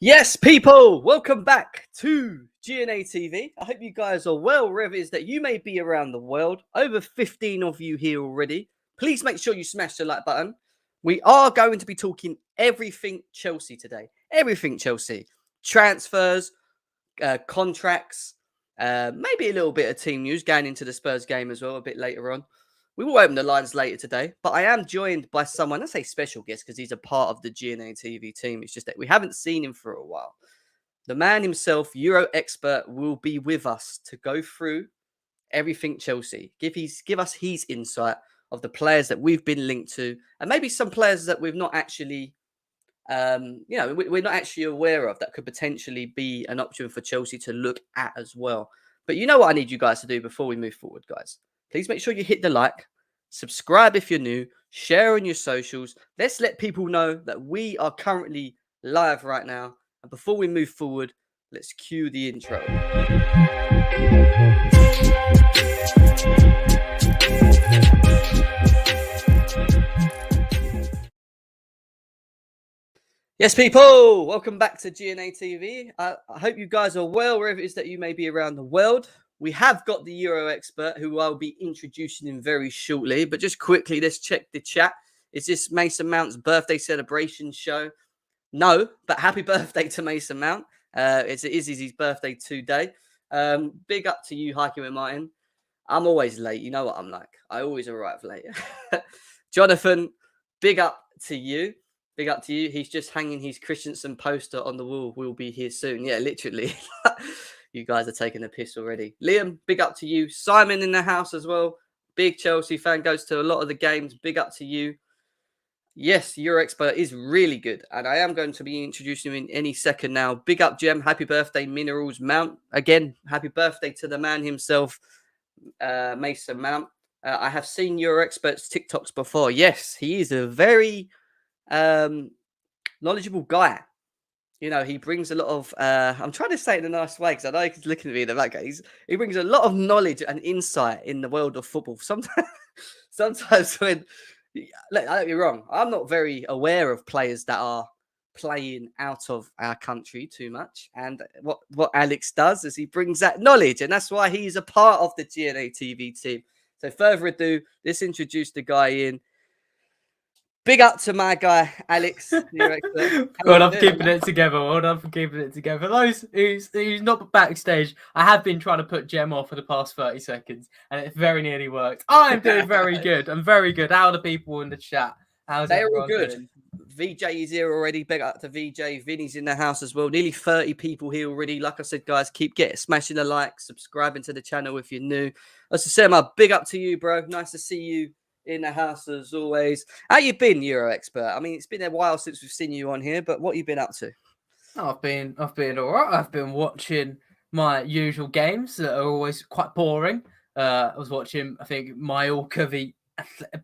Yes, people, welcome back to GNA TV. I hope you guys are well, wherever it is that you may be around the world. Over 15 of you here already. Please make sure you smash the like button. We are going to be talking everything Chelsea today. Everything Chelsea. Transfers, contracts, maybe a little bit of team news going into the Spurs game as well a bit later on. We will open the lines later today, but I am joined by someone, I say special guest because he's a part of the GNA TV team. It's just that we haven't seen him for a while. The man himself, Euro expert, will be with us to go through everything Chelsea. Give us his insight of the players that we've been linked to, and maybe some players that we've not actually, we're not actually aware of that could potentially be an option for Chelsea to look at as well. But you know what I need you guys to do before we move forward, guys. Please make sure you hit the like, subscribe if you're new, share on your socials. Let's let people know that we are currently live right now. And before we move forward, let's cue the intro. Yes, people, welcome back to GNA TV. I hope you guys are well, wherever it is that you may be around the world. We have got the Euro expert who I'll be introducing him very shortly. But just quickly, let's check the chat. Is this Mason Mount's birthday celebration show? No, but happy birthday to Mason Mount. It is his birthday today. Big up to you, Hiking with Martin. I'm always late. You know what I'm like. I always arrive late. Jonathan, big up to you. Big up to you. He's just hanging his Christensen poster on the wall. We'll be here soon. Yeah, literally. You guys are taking the piss already. Liam, big up to you. Simon in the house as well. Big Chelsea fan, goes to a lot of the games. Big up to you. Yes, your expert is really good. And I am going to be introducing him in any second now. Big up, Jem. Happy birthday, Minerals Mount. Again, happy birthday to the man himself, Mason Mount. I have seen your expert's TikToks before. Yes, he is a very knowledgeable guy. You know, he brings a lot of, I'm trying to say it in a nice way because I know he's looking at me in the back. He brings a lot of knowledge and insight in the world of football. Sometimes when, look, don't get me wrong, I'm not very aware of players that are playing out of our country too much. And what Alex does is he brings that knowledge, and that's why he's a part of the GNA TV team. So further ado, let's introduce the guy in. Big up to my guy, Alex. Well done for keeping it together. Well done for keeping it together. Those who's not backstage, I have been trying to put Jem off for the past 30 seconds, and it very nearly worked. I'm doing very good. I'm very good. How are the people in the chat? They're all good. Doing? VJ is here already. Big up to VJ. Vinny's in the house as well. Nearly 30 people here already. Like I said, guys, keep smashing the like, subscribing to the channel if you're new. As I said, my big up to you, bro. Nice to see you in the house as always. How you been, Euro expert? I mean, it's been a while since we've seen you on here, but what you been up to? I've been all right. I've been watching my usual games that are always quite boring. I was watching, I think, Mallorca v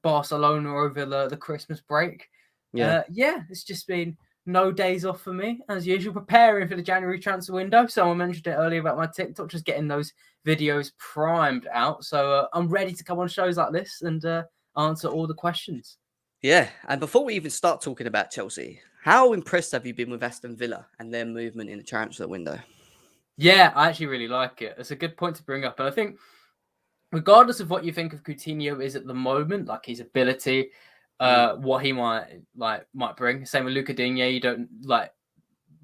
Barcelona over the Christmas break. Yeah, it's just been no days off for me as usual. Preparing for the January transfer window. Someone mentioned it earlier about my TikTok, just getting those videos primed out. So I'm ready to come on shows like this and answer all the questions. Yeah, and before we even start talking about Chelsea, how impressed have you been with Aston Villa and their movement in the transfer window? Yeah, I actually really like it. It's a good point to bring up. And I think regardless of what you think of Coutinho is at the moment, like his ability, what he might bring. Same with Lukaku.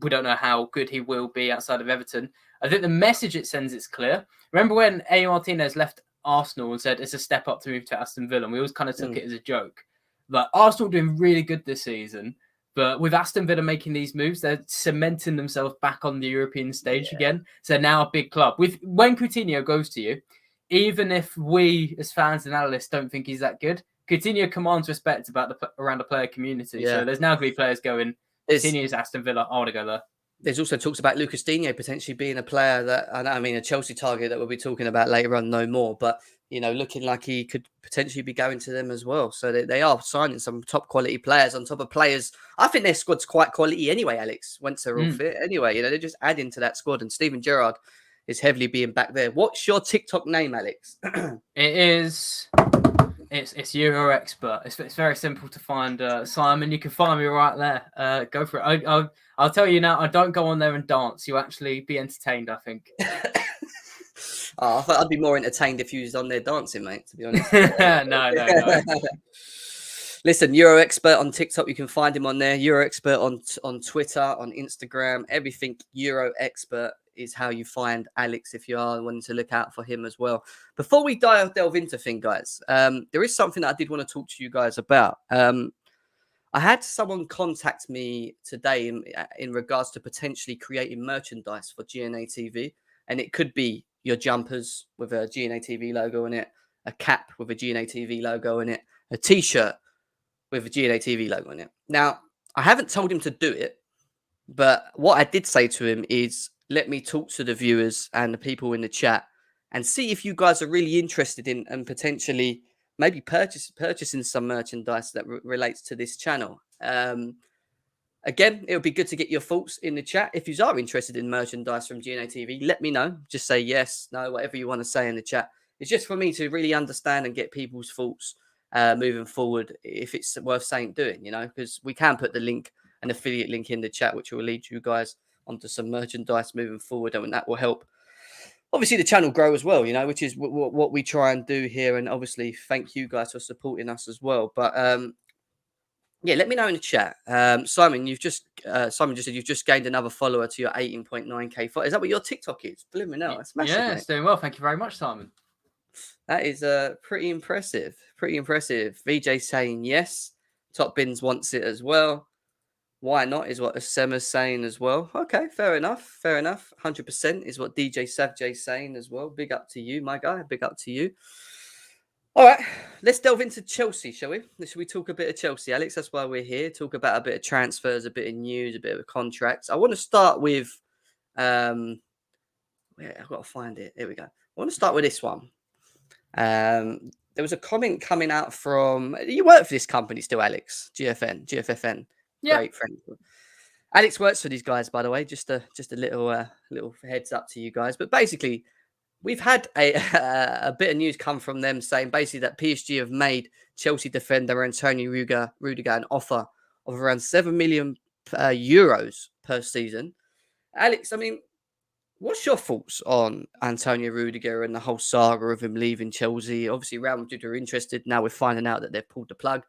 We don't know how good he will be outside of Everton. I think the message it sends is clear. Remember when A. Martinez left Arsenal and said it's a step up to move to Aston Villa, and we always kind of took it as a joke. Like, Arsenal doing really good this season, but with Aston Villa making these moves, they're cementing themselves back on the European stage again. So now a big club. When Coutinho goes to you, even if we as fans and analysts don't think he's that good, Coutinho commands respect around the player community. Yeah. So there's now going to be players going, Coutinho's Aston Villa, I want to go there. There's also talks about Lucas Digne potentially being a player that, I mean, a Chelsea target that we'll be talking about later on, no more, but, you know, looking like he could potentially be going to them as well. So they are signing some top quality players on top of players. I think their squad's quite quality anyway, Alex, once they're all fit. Anyway, you know, they're just adding to that squad, and Steven Gerrard is heavily being back there. What's your TikTok name, Alex? It is It's Euro Expert. It's very simple to find. Simon, you can find me right there. Go for it. I'll tell you now. I don't go on there and dance. You actually be entertained, I think. Oh, I thought I'd be more entertained if you was on there dancing, mate, to be honest. No. Listen, Euro Expert on TikTok, you can find him on there. Euro Expert on Twitter, on Instagram, everything Euro Expert is how you find Alex if you are wanting to look out for him as well. Before we delve into things, guys, there is something that I did want to talk to you guys about. I had someone contact me today in regards to potentially creating merchandise for GNA TV, and it could be your jumpers with a GNA TV logo in it, a cap with a GNA TV logo in it, a T-shirt with a GNA TV logo in it. Now, I haven't told him to do it, but what I did say to him is, let me talk to the viewers and the people in the chat and see if you guys are really interested in and potentially maybe purchasing some merchandise that relates to this channel. Again, it would be good to get your thoughts in the chat. If you are interested in merchandise from GNA TV, let me know. Just say yes, no, whatever you want to say in the chat. It's just for me to really understand and get people's thoughts moving forward, if it's worth saying doing, because we can put the link, an affiliate link in the chat, which will lead you guys onto some merchandise moving forward, and that will help obviously the channel grow as well, which is what we try and do here. And obviously thank you guys for supporting us as well. But yeah, let me know in the chat. Simon just said you've just gained another follower to your 18.9k follower. Is that what your TikTok is? Believe me, no, that's massive. Yeah, mate. it's doing well. Thank you very much, Simon. That is pretty impressive. Pretty impressive. VJ saying yes. Top Bins wants it as well. Why not is what Asema's saying as well. Okay, fair enough. Fair enough. 100% is what DJ Savjay's saying as well. Big up to you, my guy. Big up to you. All right, let's delve into Chelsea, shall we? Should we talk a bit of Chelsea, Alex? That's why we're here. Talk about a bit of transfers, a bit of news, a bit of contracts. I want to start with, where I've got to find it. Here we go. I want to start with this one. There was a comment coming out from, you work for this company still, Alex? GFFN. Yeah. Great friend. Alex works for these guys, by the way. Just a little heads up to you guys. But basically, we've had a bit of news come from them saying basically that PSG have made Chelsea defender Antonio Rudiger an offer of around 7 million euros per season. Alex, I mean, what's your thoughts on Antonio Rudiger and the whole saga of him leaving Chelsea? Obviously, Real Madrid are interested. Now we're finding out that they've pulled the plug.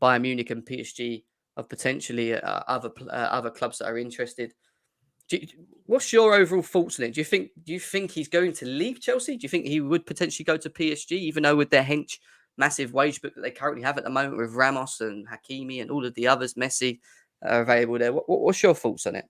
Bayern Munich and PSG of potentially other clubs that are interested. What's your overall thoughts on it? Do you think he's going to leave Chelsea? Do you think he would potentially go to PSG, even though with their massive wage book that they currently have at the moment with Ramos and Hakimi and all of the others, Messi, are available there? What's your thoughts on it?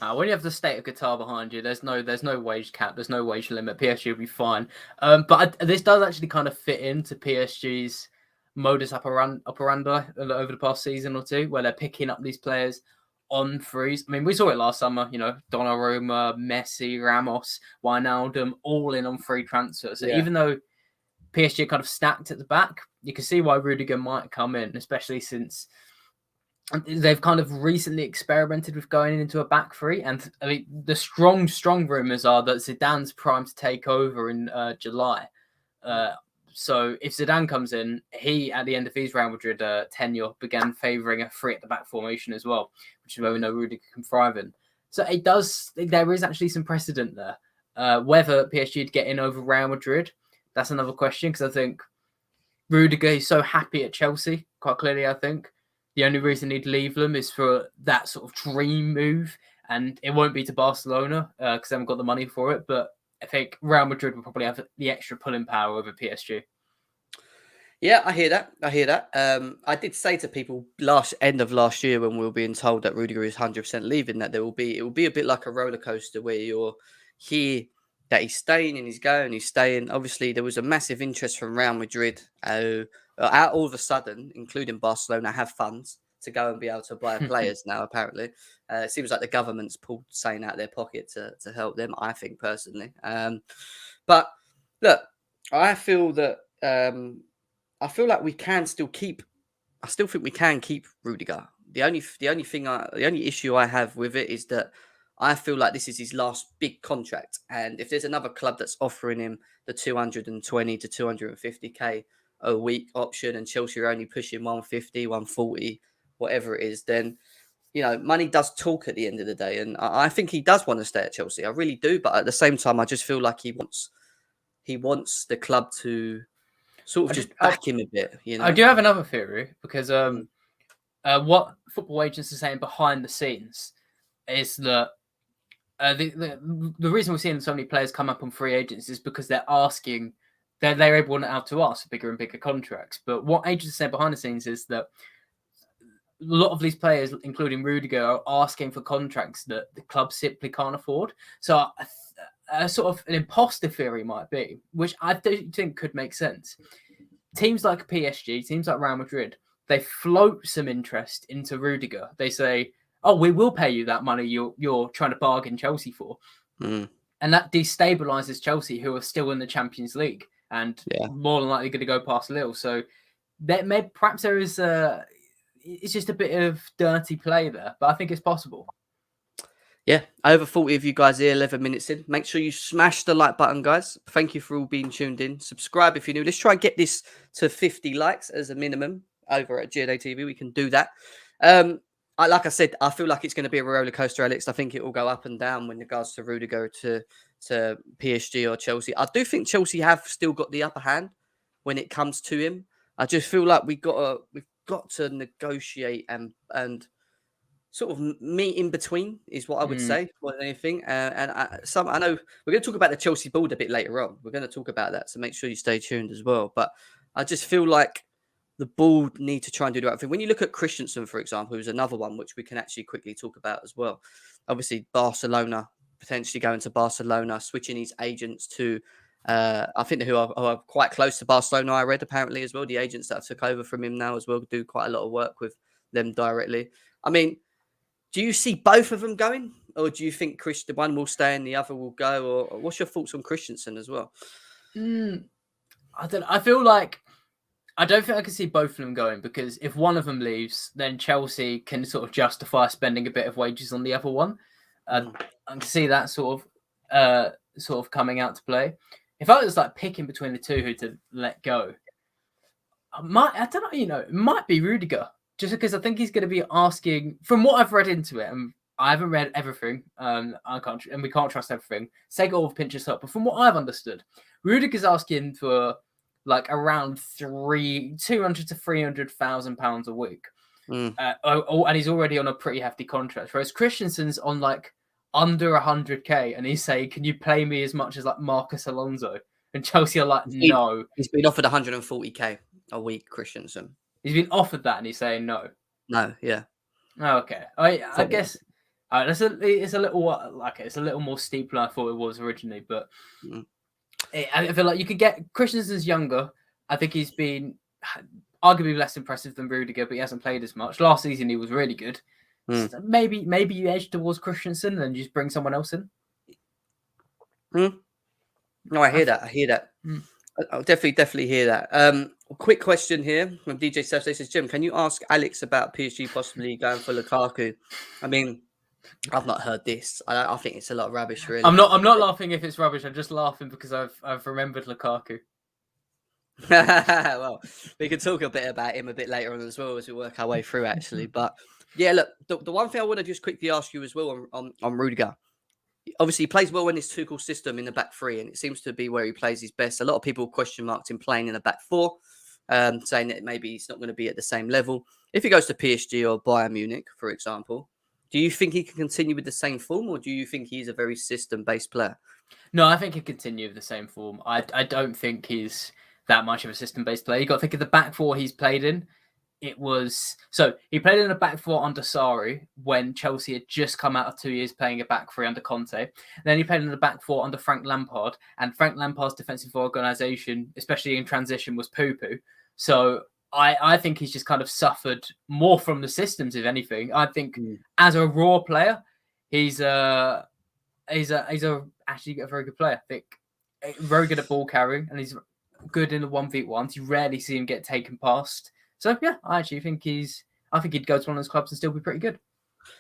When you have the state of Qatar behind you, there's no wage cap, there's no wage limit. PSG will be fine. But this does actually kind of fit into PSG's modus operandi over the past season or two, where they're picking up these players on frees. I mean, we saw it last summer, Donnarumma, Messi, Ramos, Wijnaldum, all in on free transfers. So even though PSG are kind of stacked at the back, you can see why Rudiger might come in, especially since they've kind of recently experimented with going into a back three. And I mean, the strong rumours are that Zidane's primed to take over in July. So if Zidane comes in, he, at the end of his Real Madrid tenure, began favouring a three at the back formation as well, which is where we know Rudiger can thrive in. So there is actually some precedent there. Whether PSG would get in over Real Madrid, that's another question, because I think Rudiger is so happy at Chelsea, quite clearly, I think. The only reason he'd leave them is for that sort of dream move, and it won't be to Barcelona because they haven't got the money for it, but I think Real Madrid will probably have the extra pulling power over PSG. Yeah, I hear that. I did say to people end of last year when we were being told that Rudiger is 100% leaving, that it will be a bit like a roller coaster where you're here that he's staying and he's going, he's staying. Obviously, there was a massive interest from Real Madrid. Out all of a sudden, including Barcelona, have funds to go and be able to buy players now. Apparently, it seems like the government's pulled saying out of their pocket to help them. I think personally, but look, I feel like we can still keep. I still think we can keep Rudiger. The only issue I have with it is that I feel like this is his last big contract, and if there's another club that's offering him the 220 to 250k a week option and Chelsea are only pushing 150, 140, whatever it is, then, you know, money does talk at the end of the day. And I think he does want to stay at Chelsea. I really do. But at the same time, I just feel like he wants the club to sort of just back him a bit, you know? I do have another theory because Mm. what football agents are saying behind the scenes is that the reason we're seeing so many players come up on free agents is because they're able now to ask for bigger and bigger contracts. But what agents are saying behind the scenes is that a lot of these players, including Rudiger, are asking for contracts that the club simply can't afford. So a sort of an imposter theory might be, which I do think could make sense. Teams like PSG, teams like Real Madrid, they float some interest into Rudiger. They say, "Oh, we will pay you that money you're trying to bargain Chelsea for," and that destabilizes Chelsea, who are still in the Champions League and more than likely going to go past Lille. So perhaps there is it's just a bit of dirty play there, but I think it's possible. Yeah, over 40 of you guys here, 11 minutes in. Make sure you smash the like button, guys. Thank you for all being tuned in. Subscribe if you're new. Let's try and get this to 50 likes as a minimum over at GNA TV. We can do that. Like I said, I feel like it's going to be a roller coaster, Alex. I think it will go up and down when regards to Rudiger to PSG or Chelsea. I do think Chelsea have still got the upper hand when it comes to him. I just feel like we've got to negotiate and sort of meet in between is what I would say more than anything. I know we're going to talk about the Chelsea board a bit later on. We're going to talk about that, so make sure you stay tuned as well. But I just feel like the board need to try and do the right thing. When you look at Christensen, for example, who's another one which we can actually quickly talk about as well. Obviously, Barcelona potentially going to Barcelona, switching his agents to. I think who are quite close to Barcelona. I read apparently as well. The agents that took over from him now as well do quite a lot of work with them directly. I mean, do you see both of them going, or do you think the one will stay and the other will go? Or what's your thoughts on Christensen as well? I don't. I feel like I don't think I can see both of them going, because if one of them leaves, then Chelsea can sort of justify spending a bit of wages on the other one. I can see that sort of coming out to play. If I was like picking between the two who to let go, I don't know. You know, it might be Rudiger. Just because I think he's going to be asking, from what I've read into it, and I haven't read everything, and we can't trust everything. Take it all with a pinch of salt. But from what I've understood, Rudiger's asking for like around 200 to 300,000 pounds a week, and he's already on a pretty hefty contract. Whereas Christensen's on like under 100k, and he's saying, "Can you play me as much as like Marcus Alonso?" And Chelsea are like, "No." He's been offered 140k a week, Christensen. He's been offered that, and he's saying no. No, yeah. Oh, okay. I guess it's a little more steep than I thought it was originally, but I feel like you could get Christensen's younger. I think he's been arguably less impressive than Rudiger, but he hasn't played as much. Last season he was really good. So maybe you edge towards Christensen and just bring someone else in. No, I hear that. I'll definitely hear that. Quick question here from DJ Seth. Says, Jim, can you ask Alex about PSG possibly going for Lukaku? I mean, I've not heard this. I think it's a lot of rubbish, really. I'm not laughing if it's rubbish. I'm just laughing because I've remembered Lukaku. Well, we can talk a bit about him a bit later on as well as we work our way through, actually. But yeah, look, the one thing I want to just quickly ask you as well on Rudiger. Obviously, he plays well in this Tuchel system in the back three, and it seems to be where he plays his best. A lot of people question marked him playing in the back four, saying that maybe he's not going to be at the same level. If he goes to PSG or Bayern Munich, for example, do you think he can continue with the same form, or do you think he's a very system-based player? No, I think he'll continue with the same form. I don't think he's that much of a system-based player. You got to think of the back four he's played in. He played in a back four under Sarri when Chelsea had just come out of 2 years playing a back three under Conte. Then he played in the back four under Frank Lampard, and Frank Lampard's defensive organisation, especially in transition, was poo-poo. So I think he's just kind of suffered more from the systems, if anything. I think as a raw player, he's actually a very good player. I think very good at ball carrying, and he's good in the 1v1s. You rarely see him get taken past. So yeah, I actually think I think he'd go to one of those clubs and still be pretty good.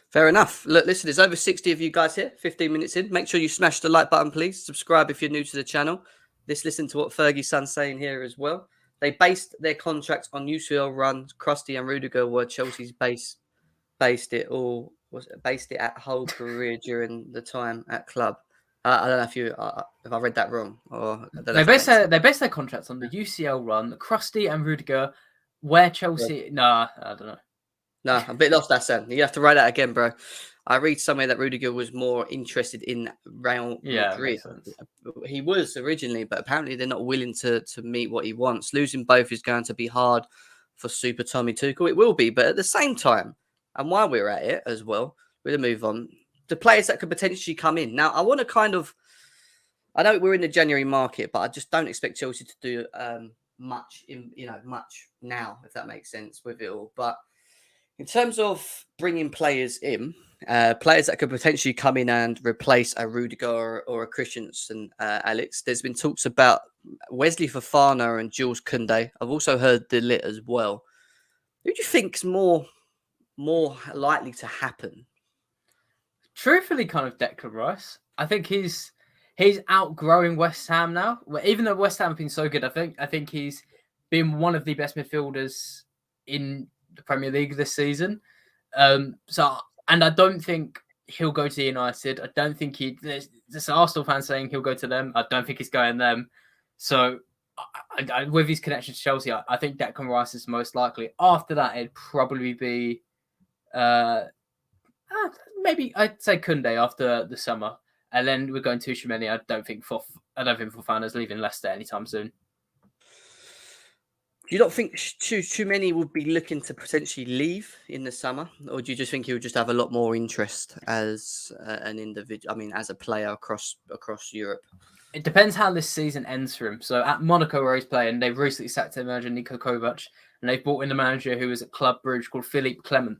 Fair enough. Look, listen, there's over 60 of you guys here, 15 minutes in. Make sure you smash the like button, please. Subscribe if you're new to the channel. Let's listen to what Fergie's son's saying here as well. They based their contracts on UCL runs. Krusty and Rudiger were Chelsea's based it at whole career during the time at club. I don't know if I read that wrong, or I don't know They if that makes sense. base their contracts on the UCL run. Krusty and Rudiger, where Chelsea. Nah, I don't know. No, I'm a bit lost that Sam. You have to write that again, bro. I read somewhere that Rudiger was more interested in Real Madrid. Makes sense. He was originally, but apparently they're not willing to meet what he wants. Losing both is going to be hard for Super Tommy Tuchel. It will be, but at the same time, and while we're at it as well, we're going to move on. The players that could potentially come in. Now, I want to I know we're in the January market, but I just don't expect Chelsea to do much now, if that makes sense with it all. But in terms of bringing players in, players that could potentially come in and replace a Rudiger or a Christensen, Alex, there's been talks about Wesley Fofana and Jules Koundé. I've also heard De Ligt as well. Who do you think's more likely to happen? Truthfully, kind of Declan Rice. I think he's outgrowing West Ham now. Even though West Ham have been so good, I think he's been one of the best midfielders in the Premier League this season. And I don't think he'll go to United. I don't think there's Arsenal fans saying he'll go to them. I don't think he's going them. So with his connection to Chelsea, I think Declan Rice is most likely. After that, it'd probably be maybe I'd say Koundé after the summer. And then we're going to Tchouaméni. I don't think Fofana's leaving Leicester anytime soon. You don't think Tchouaméni would be looking to potentially leave in the summer, or do you just think he would just have a lot more interest as an individual? I mean, as a player across Europe. It depends how this season ends for him. So at Monaco, where he's playing, they've recently sacked their manager Niko Kovac, and they've brought in the manager who was at Club Brugge called Philippe Clement.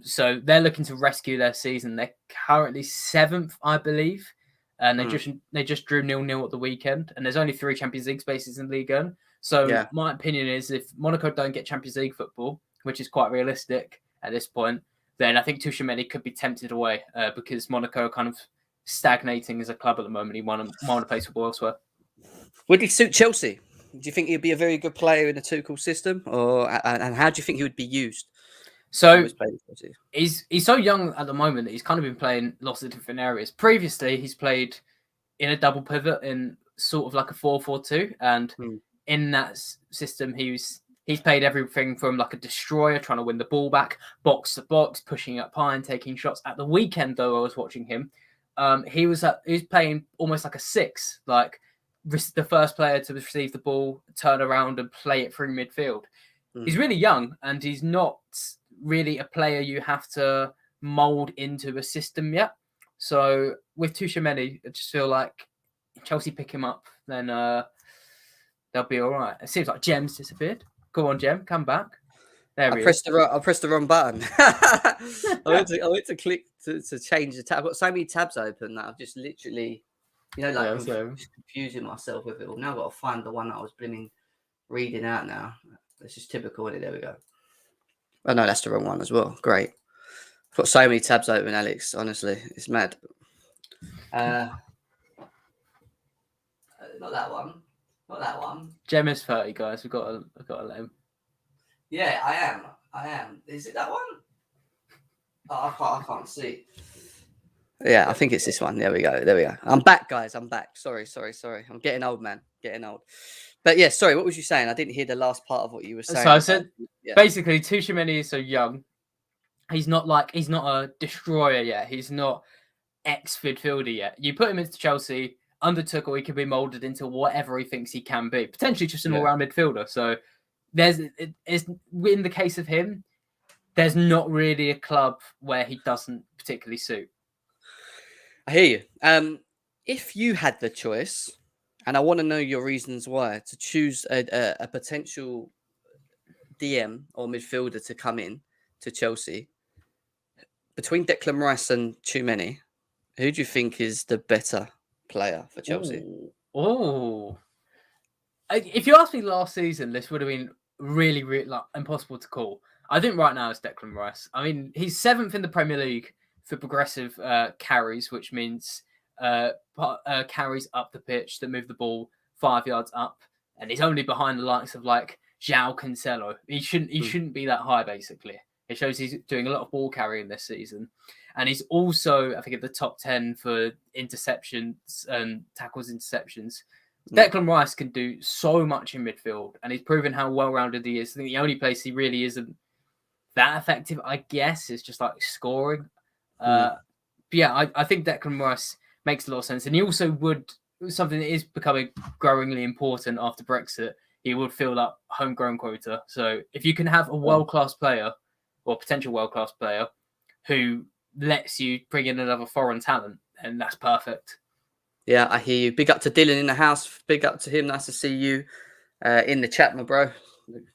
So they're looking to rescue their season. They're currently 7th, I believe, and they just drew 0-0 at the weekend. And there's only 3 Champions League spaces in Ligue 1. So my opinion is, if Monaco don't get Champions League football, which is quite realistic at this point, then I think Tchouaméni could be tempted away because Monaco are kind of stagnating as a club at the moment. He want to play football elsewhere. Would he suit Chelsea? Do you think he'd be a very good player in the Tuchel system, and how do you think he would be used? So he's so young at the moment that he's kind of been playing lots of different areas. Previously, he's played in a double pivot in sort of like a 4-4-2, and in that system, he's played everything from like a destroyer, trying to win the ball back, box to box, pushing up high and taking shots. At the weekend, though, I was watching him. He was playing almost like a 6, like the first player to receive the ball, turn around and play it through midfield. He's really young, and he's not really a player you have to mould into a system yet. So with Tchouaméni, I just feel like Chelsea pick him up, then they'll be all right. It seems like Jem's disappeared. Go on, Jem, come back. There I pressed the wrong button. I went to click to change the tab. I've got so many tabs open that I've just literally, confusing myself with it all. Now I've got to find the one that I was reading out now. It's just typical, isn't it? There we go. Oh, no, that's the wrong one as well. Great. I've got so many tabs open, Alex. Honestly, it's mad. Not that one. Not that one. Jem is 30, guys. We've got to let him. Yeah, I am. Is it that one? Oh, I can't see. Yeah, I think it's this one. There we go. I'm back, guys. I'm back. Sorry. I'm getting old, man. Getting old. But yeah, sorry. What was you saying? I didn't hear the last part of what you were saying. So I said, basically, Tchouaméni is so young. He's not a destroyer yet. He's not ex-midfielder yet. You put him into Chelsea, under Tuchel, he can be moulded into whatever he thinks he can be. Potentially just an all-round midfielder. So in the case of him, there's not really a club where he doesn't particularly suit. I hear you. If you had the choice, and I want to know your reasons why, to choose a potential DM or midfielder to come in to Chelsea, between Declan Rice and Tchouaméni, who do you think is the better player for Chelsea? If you asked me last season, this would have been really, really impossible to call. I think right now it's Declan Rice. I mean, he's 7th in the Premier League for progressive carries, which means carries up the pitch that move the ball 5 yards up. and he's only behind the likes of like João Cancelo. He shouldn't be that high, basically. It shows he's doing a lot of ball carrying this season. And he's also, I think, at the top 10 for interceptions and tackles, interceptions. Declan Rice can do so much in midfield, and he's proven how well-rounded he is. I think the only place he really isn't that effective, I guess, is just like scoring. But yeah, I think Declan Rice makes a lot of sense. And he also would, something that is becoming growingly important after Brexit, he would fill that homegrown quota. So if you can have a world-class player, or potential world-class player, who lets you bring in another foreign talent, and that's perfect. Yeah, I hear you. Big up to Dylan in the house. Big up to him. Nice to see you in the chat, my bro.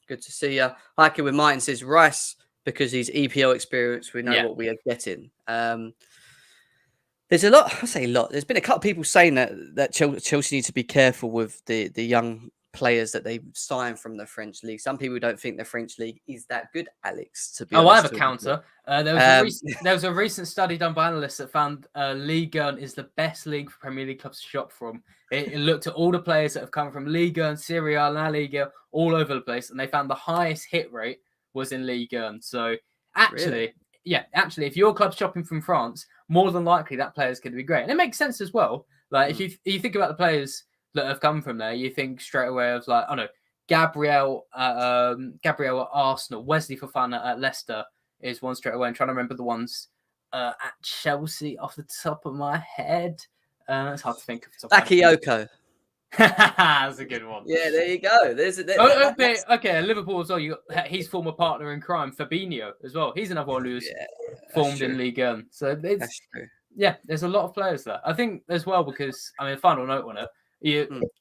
Good to see you. Hiking with Martin says Rice, because he's EPL experience, we know what we are getting. There's a lot. I say a lot. There's been a couple of people saying that Chelsea need to be careful with the young players that they sign from the French league. Some people don't think the French league is that good, Alex, to be honest. I have a counter. There was a recent study done by analysts that found Ligue 1 is the best league for Premier League clubs to shop from. It looked at all the players that have come from Ligue 1, Serie A, La Liga, all over the place, and they found the highest hit rate was in Ligue 1. So actually, if your club's shopping from France, more than likely that player is going to be great. And it makes sense as well. Like if you think about the players that have come from there, you think straight away of like, Gabriel at Arsenal, Wesley Fofana at Leicester is one straight away. I'm trying to remember the ones at Chelsea off the top of my head. It's hard to think of. Bakayoko. That's a good one. Yeah, there you go. Okay, Liverpool as well. His former partner in crime, Fabinho, as well. He's another one who's formed in Ligue 1. So that's true. Yeah, there's a lot of players there. I think as well because, final note on it,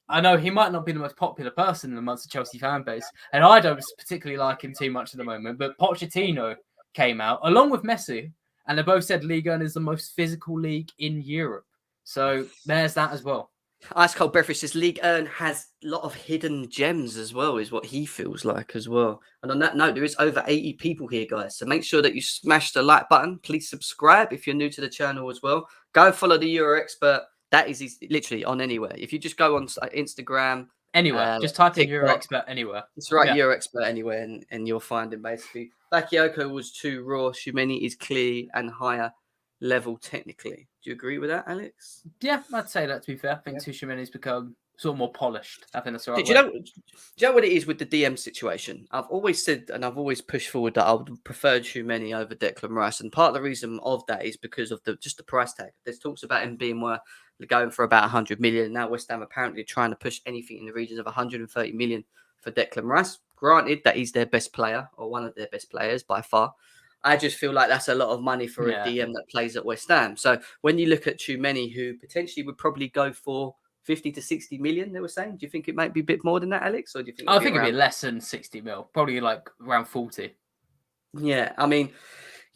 I know he might not be the most popular person amongst the Chelsea fan base, and I don't particularly like him too much at the moment, but Pochettino came out, along with Messi, and they both said Ligue 1 is the most physical league in Europe. So there's that as well. Ice Cold Beverage says Ligue 1 has a lot of hidden gems as well, is what he feels like as well. And on that note, there is over 80 people here, guys. So make sure that you smash the like button. Please subscribe if you're new to the channel as well. Go follow the Euro Expert. That is literally on anywhere. If you just go on Instagram. Anywhere. Just type in Euro Expert anywhere. It's right, Euro Expert anywhere, and you'll find him basically. Bakayoko was too raw. Shumeni is clear and higher level technically. Do you agree with that, Alex? Yeah, I'd say that, to be fair. I think Shumeni's become sort of more polished. I think that's the right do you know what it is with the DM situation? I've always said, and I've always pushed forward, that I would prefer Shumeni over Declan Rice. And part of the reason of that is because of just the price tag. There's talks about him being going for about 100 million. Now West Ham apparently trying to push anything in the regions of 130 million for Declan Rice. Granted that he's their best player, or one of their best players by far. I just feel like that's a lot of money for a DM that plays at West Ham. So when you look at Shumeni, who potentially would probably go for 50 to 60 million, they were saying, do you think it might be a bit more than that, Alex? Or do you think? I think it'd be less than 60 mil, probably like around 40. Yeah, I mean,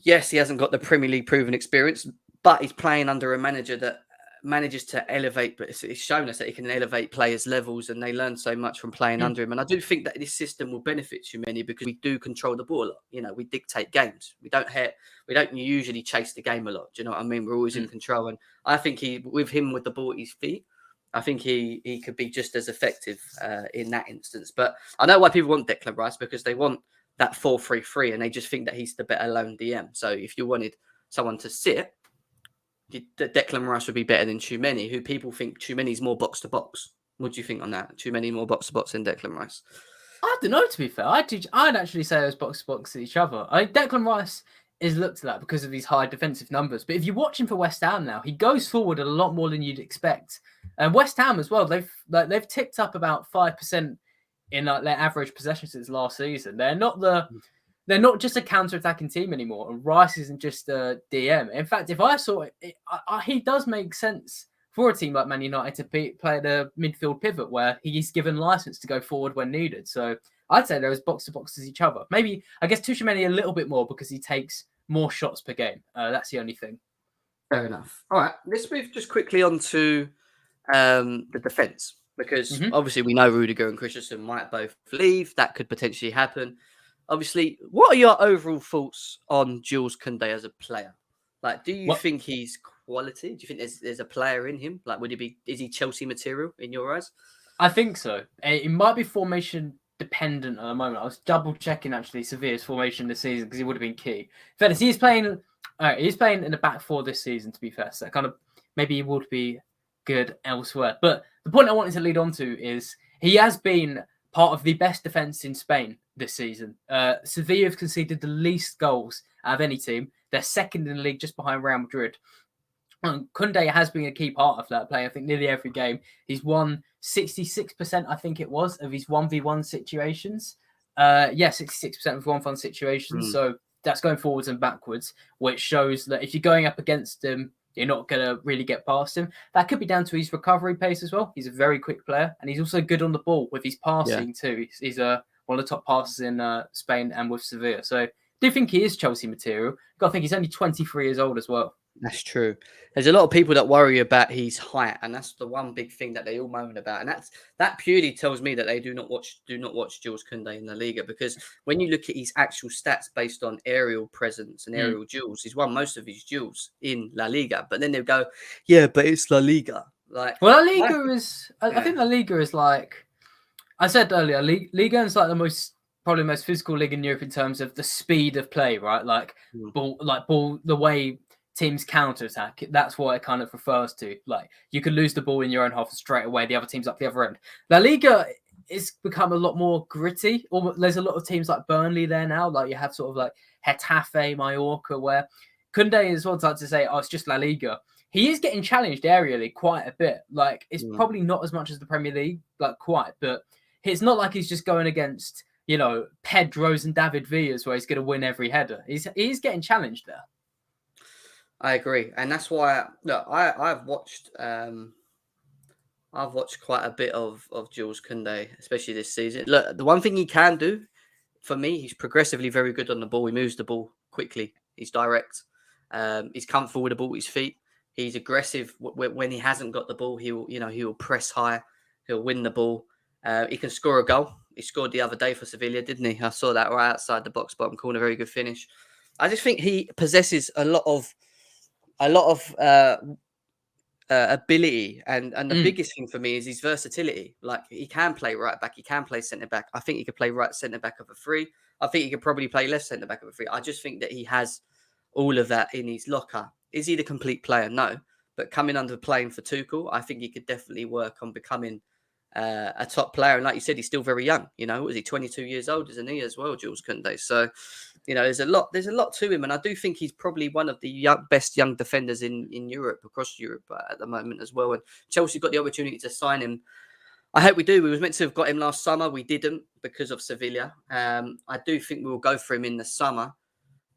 yes, he hasn't got the Premier League proven experience, but he's playing under a manager that manages to elevate, but it's shown us that he can elevate players' levels, and they learn so much from playing under him. And I do think that this system will benefit Shumeni because we do control the ball a lot. You know, we dictate games. We don't usually chase the game a lot. Do you know what I mean? We're always in control, and I think with the ball at his feet, I think he could be just as effective in that instance. But I know why people want Declan Rice, because they want that 4-3-3, and they just think that he's the better lone DM. So if you wanted someone to sit, Declan Rice would be better than Shumeni, who people think Shumeni's more box to box. What do you think on that? Shumeni more box to box than Declan Rice? I don't know, to be fair. I'd actually say those box to box to each other. Declan Rice is looked at that because of these high defensive numbers. But if you watch him for West Ham now, he goes forward a lot more than you'd expect. And West Ham as well, they've ticked up about 5% in their average possession since last season. They're not just a counter-attacking team anymore, and Rice isn't just a DM. In fact, if I saw it, he does make sense for a team like Man United to play the midfield pivot where he's given license to go forward when needed. So I'd say those box-to-box as each other. Maybe, I guess, Tuchemeni a little bit more because he takes more shots per game. That's the only thing. Fair enough. All right, let's move just quickly on to the defence, because obviously we know Rudiger and Christensen might both leave. That could potentially happen. Obviously, what are your overall thoughts on Jules Koundé as a player? Like, do you think he's quality? Do you think there's a player in him? Like, is he Chelsea material in your eyes? I think so. It might be formation dependent at the moment. I was double checking actually Sevilla's formation this season because he would have been key. Fairness, he's playing. He's playing in the back four this season. To be fair, so kind of maybe he would be good elsewhere. But the point I wanted to lead on to is he has been part of the best defense in Spain this season. Sevilla have conceded the least goals out of any team. They're second in the league, just behind Real Madrid. Koundé has been a key part of that, playing I think nearly every game. He's won 66%, I think it was, of his 1v1 situations. 66% of 1v1 situations. So that's going forwards and backwards, which shows that if you're going up against him, you're not going to really get past him. That could be down to his recovery pace as well. He's a very quick player, and he's also good on the ball with his passing too. He's one of the top passers in Spain and with Sevilla. So I do think he is Chelsea material. I think he's only 23 years old as well. That's true. There's a lot of people that worry about his height, and that's the one big thing that they all moan about. And that purely tells me that they do not watch Jules Koundé in La Liga, because when you look at his actual stats based on aerial presence and aerial duels, he's won most of his duels in La Liga. But then they'll go, yeah, but it's La Liga. Like, well, La Liga is. I think La Liga is like I said earlier. Liga is like probably the most physical league in Europe in terms of the speed of play, right? Like ball, the way teams counter-attack, that's what it kind of refers to. Like, you could lose the ball in your own half straight away, the other team's up the other end. La Liga is become a lot more gritty. There's a lot of teams like Burnley there now. Like, you have sort of like Getafe, Mallorca, where Koundé is what I'd like to say, it's just La Liga. He is getting challenged aerially quite a bit. Like, it's probably not as much as the Premier League, like quite, but it's not like he's just going against, Pedro's and David Villa's where he's going to win every header. He's getting challenged there. I agree, and that's why I've watched quite a bit of Jules Koundé, especially this season. Look, the one thing he can do for me, he's progressively very good on the ball. He moves the ball quickly. He's direct. He's comfortable with the ball at his feet. He's aggressive when he hasn't got the ball. He'll press high. He'll win the ball. He can score a goal. He scored the other day for Sevilla, didn't he? I saw that right outside the box bottom corner. Very good finish. I just think he possesses a lot of ability, and the biggest thing for me is his versatility. Like, he can play right back, he can play centre back. I think he could play right centre back of a free. I think he could probably play left centre back of a free. I just think that he has all of that in his locker. Is he the complete player? No, but coming under playing for Tuchel, I think he could definitely work on becoming a top player. And like you said, he's still very young. Was he 22 years old, isn't he, as well, Jules Koundé? So, there's a lot to him, and I do think he's probably one of the best young defenders in Europe, across Europe at the moment as well. And Chelsea got the opportunity to sign him. I hope we do. We was meant to have got him last summer. We didn't because of Sevilla. I do think we will go for him in the summer.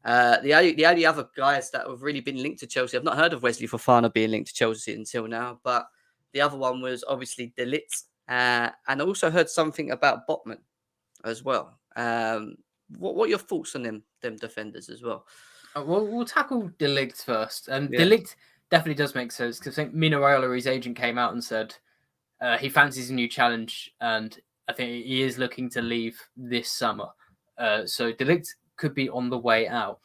The only other guys that have really been linked to Chelsea, I've not heard of Wesley Fofana being linked to Chelsea until now, but the other one was obviously De Ligt. And I also heard something about Botman as well. What are your thoughts on them defenders as well? We'll tackle De Ligt first. De Ligt definitely does make sense, because I think Mino Raiola, his agent, came out and said he fancies a new challenge, and I think he is looking to leave this summer. So De Ligt could be on the way out.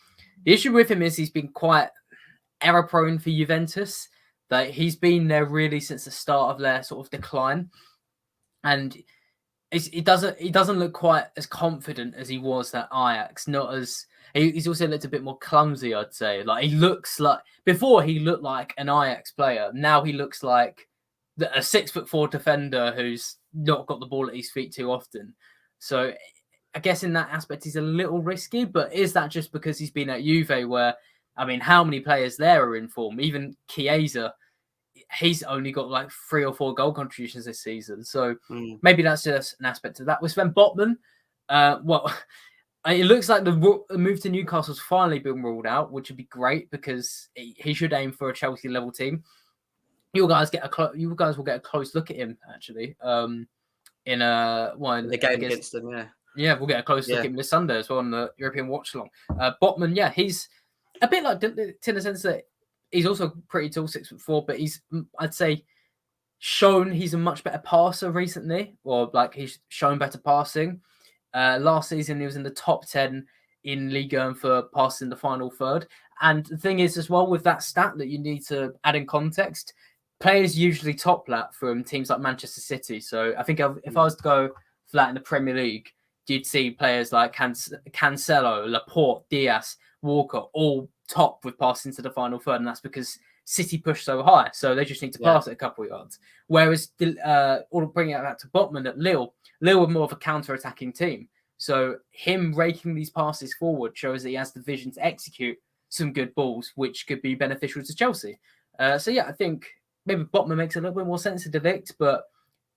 The issue with him is he's been quite error-prone for Juventus. That he's been there really since the start of their sort of decline. And he doesn't look quite as confident as he was at Ajax. He's also looked a bit more clumsy, I'd say. Like, he looks like, before he looked like an Ajax player. Now he looks like a 6'4" defender who's not got the ball at his feet too often. So I guess in that aspect he's a little risky. But is that just because he's been at Juve, where, I mean, how many players there are in form? Even Chiesa, he's only got like 3 or 4 goal contributions this season. So maybe that's just an aspect of that. With Sven Botman, it looks like the move to Newcastle's finally been ruled out, which would be great, because he should aim for a Chelsea level team. You guys will get a close look at him, actually, in the game against them. Yeah, we'll get a close look at him this Sunday as well on the European watch along. Botman, he's a bit like in the sense that he's also pretty tall, 6'4", but he's, I'd say, shown he's a much better passer recently, or like he's shown better passing. Last season, he was in the top 10 in Liga for passing the final third. And the thing is, as well, with that stat that you need to add in context, players usually top that from teams like Manchester City. So I think if I was to go for that in the Premier League, you'd see players like Cancelo, Laporte, Diaz, Walker, all top with passing to the final third, and that's because City push so high, so they just need to pass it a couple of yards. Whereas, all bringing it back to Botman at Lille were more of a counter-attacking team. So him raking these passes forward shows that he has the vision to execute some good balls, which could be beneficial to Chelsea. So yeah, I think maybe Botman makes a little bit more sense to De Ligt, but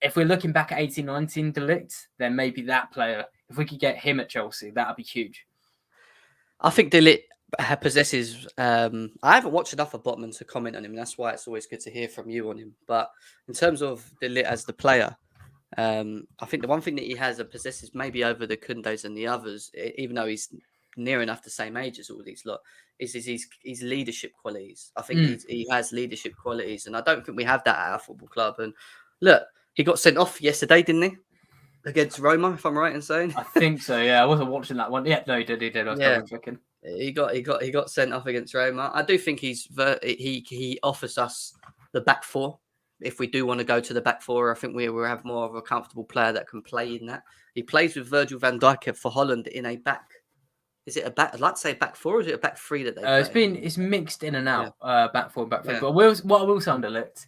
if we're looking back at 18-19 De Ligt, then maybe that player, if we could get him at Chelsea, that would be huge. I think De Ligt possesses. I haven't watched enough of Botman to comment on him. That's why it's always good to hear from you on him. But in terms of De Ligt as the player, I think the one thing that he has and possesses maybe over the Koundés and the others, even though he's near enough the same age as all these lot, is his leadership qualities. I think he has leadership qualities, and I don't think we have that at our football club. And look, he got sent off yesterday, didn't he? Against Roma, if I'm right in saying. I think so. Yeah, I wasn't watching that one. Yeah, no, he did. I was checking. He got sent off against Roma. I do think he offers us the back four. If we do want to go to the back four, I think we will have more of a comfortable player that can play in that. He plays with Virgil van Dijk for Holland in a back. Is it a back? I'd like to say back four, or is it a back three that they play? It's mixed in and out, back four and back three. Yeah. But what I will say on De Ligt,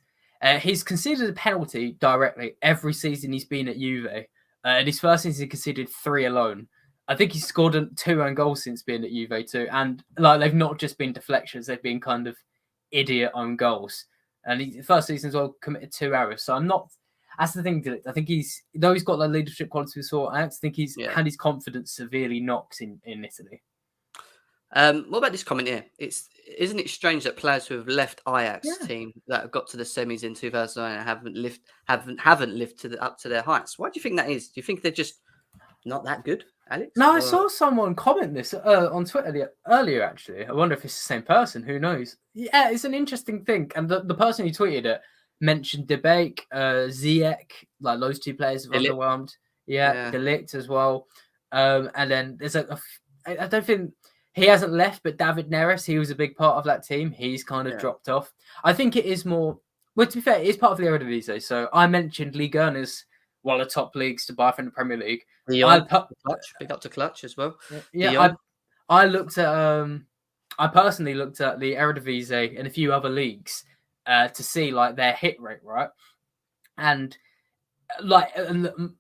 he's considered a penalty directly every season he's been at Juve. In his first season, he conceded 3 alone. I think he's scored 2 own goals since being at Juve too, and like they've not just been deflections; they've been kind of idiot own goals. And the first season as well committed 2 errors. So I'm not. That's the thing. I think he's got that leadership quality we saw. I think he's had his confidence severely knocked in Italy. What about this comment here? Isn't it strange that players who have left Ajax team that have got to the semis in 2009 haven't lived up to their heights? Why do you think that is? Do you think they're just not that good, Alex? No, I saw someone comment this on Twitter earlier. Actually, I wonder if it's the same person. Who knows? Yeah, it's an interesting thing. And the person who tweeted it mentioned De Beek, Ziyech, like those 2 players have underwhelmed. De Ligt as well. And then there's I don't think. He hasn't left, but David Neres, he was a big part of that team. He's kind of dropped off. I think it is more... Well, to be fair, it is part of the Eredivisie. So I mentioned Ligue 1 is one of the top leagues to buy from the Premier League. Big up to Clutch as well. Yeah, I looked at... I personally looked at the Eredivisie and a few other leagues to see like their hit rate, right? And like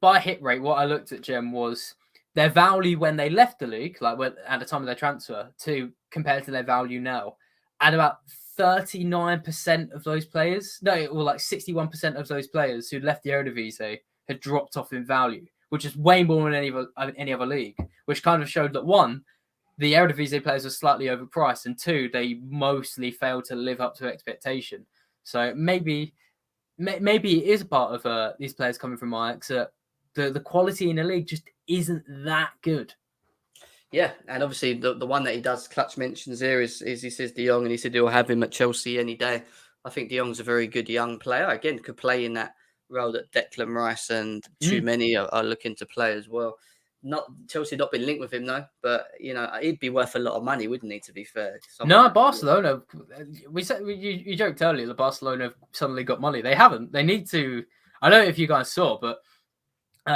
by hit rate, what I looked at, Jem, was... their value when they left the league, like at the time of their transfer, to compared to their value now, and about 39% of those players, or like 61% of those players who left the Eredivisie had dropped off in value, which is way more than any other league, which kind of showed that 1, the Eredivisie players were slightly overpriced, and 2, they mostly failed to live up to expectation. So maybe it is a part of these players coming from Ajax. The quality in the league just isn't that good. Yeah, and obviously the one that he does Clutch mentions here is he says De Jong, and he said he'll have him at Chelsea any day. I think De Jong's a very good young player. Again, could play in that role that Declan Rice and many are looking to play as well. Chelsea not been linked with him though, but he'd be worth a lot of money, wouldn't he? To be fair, Barcelona. We said you joked earlier that Barcelona have suddenly got money. They haven't. They need to. I don't know if you guys saw, but.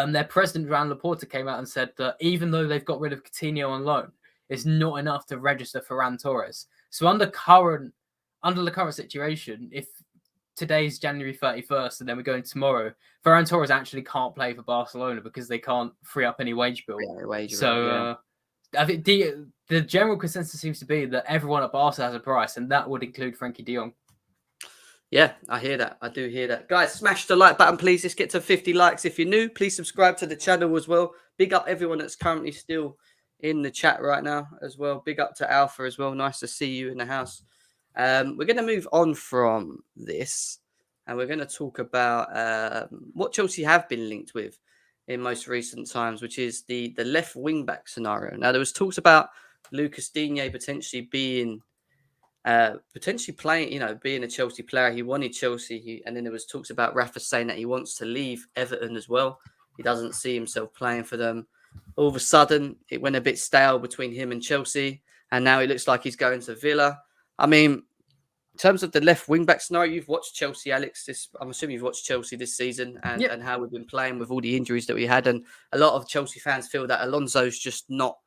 Their president, Joan Laporta, came out and said that even though they've got rid of Coutinho on loan, it's not enough to register Ferran Torres. So under the current situation, if today's January 31st and then we're going tomorrow, Ferran Torres actually can't play for Barcelona because they can't free up any wage bill. I think the general consensus seems to be that everyone at Barca has a price, and that would include Frankie de Jong. Yeah, I hear that. I do hear that. Guys, smash the like button, please. Let's get to 50 likes. If you're new, please subscribe to the channel as well. Big up everyone that's currently still in the chat right now as well. Big up to Alpha as well. Nice to see you in the house. We're going to move on from this, and we're going to talk about what Chelsea have been linked with in most recent times, which is the left wing-back scenario. Now, there was talks about Lucas Digne potentially being... playing, being a Chelsea player. He wanted Chelsea, and then there was talks about Rafa saying that he wants to leave Everton as well. He doesn't see himself playing for them. All of a sudden, it went a bit stale between him and Chelsea, and now it looks like he's going to Villa. I mean, In terms of the left wing back scenario, you've watched Chelsea, Alex. I'm assuming you've watched Chelsea this season and how we've been playing with all the injuries that we had. And a lot of Chelsea fans feel that Alonso's just not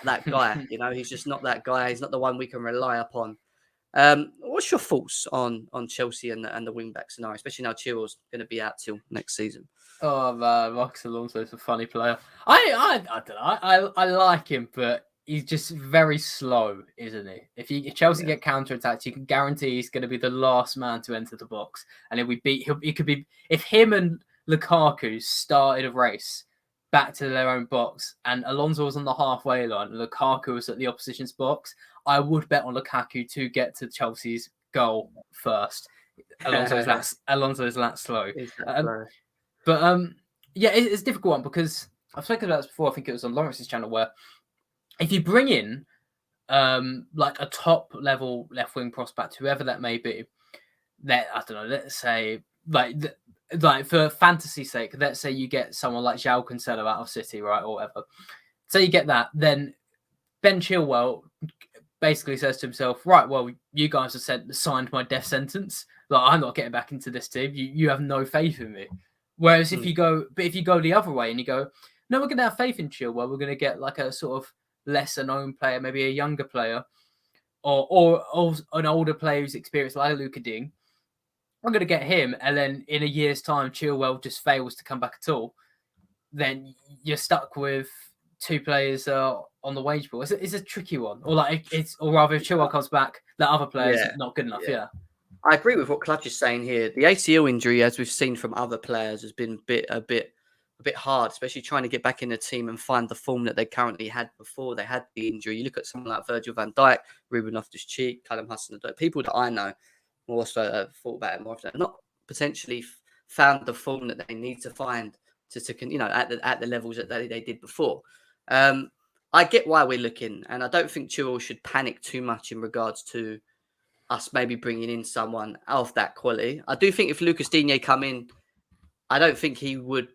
that guy. He's just not that guy. He's not the one we can rely upon. What's your thoughts on Chelsea and the wing back scenario, especially now Chilwell's going to be out till next season? Oh man, Marcus Alonso's a funny player. I don't know. I like him, but he's just very slow, isn't he? If Chelsea get counter-attacked, you can guarantee he's going to be the last man to enter the box. And if we beat him, it could be if him and Lukaku started a race back to their own box, and Alonso was on the halfway line, and Lukaku was at the opposition's box, I would bet on Lukaku to get to Chelsea's goal first. Alonso's that slow. But it's a difficult one because I've spoken about this before. I think it was on Lawrence's channel where if you bring in like a top level left wing prospect, whoever that may be, that I don't know, let's say like for fantasy's sake, let's say you get someone like João Cancelo out of City, right, or whatever. So you get that, then Ben Chilwell basically says to himself, right, well, you guys have signed my death sentence. Like, I'm not getting back into this team. You have no faith in me. Whereas if you go the other way and you go, no, we're going to have faith in Chilwell. We're going to get like a sort of lesser known player, maybe a younger player, or an older player who's experienced like Luka Ding. I'm going to get him, and then in a year's time, Chilwell just fails to come back at all. Then you're stuck with two players on the wage bill. It's a tricky one, or rather, if Chilwell comes back, that other player's not good enough. Yeah. I agree with what Clutch is saying here. The ACL injury, as we've seen from other players, has been a bit hard, especially trying to get back in the team and find the form that they currently had before they had the injury. You look at someone like Virgil van Dijk, Ruben Loftus-Cheek, Callum Hudson-Odoi, people that I know more so thought about it more often, not potentially found the form that they need to find to at the levels that they did before. I get why we're looking, and I don't think Chilwell should panic too much in regards to us maybe bringing in someone of that quality. I do think if Lucas Digne come in, I don't think he would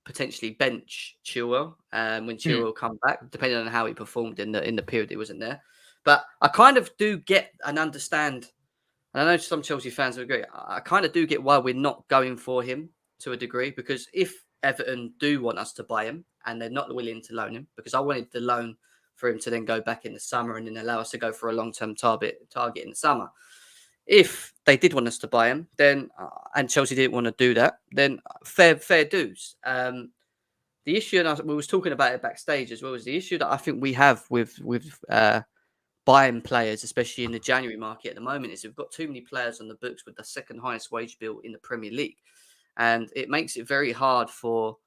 potentially bench Chilwell when Chilwell come back, depending on how he performed in the period he wasn't there. But I kind of do get and understand, and I know some Chelsea fans will agree, I kind of do get why we're not going for him to a degree, because if Everton do want us to buy him and they're not willing to loan him, because I wanted the loan for him to then go back in the summer and then allow us to go for a long-term target in the summer. If they did want us to buy him, then and Chelsea didn't want to do that, then fair dues. The issue, and we was talking about it backstage as well, is the issue that I think we have with buying players, especially in the January market at the moment, is we've got too many players on the books with the second highest wage bill in the Premier League, and it makes it very hard for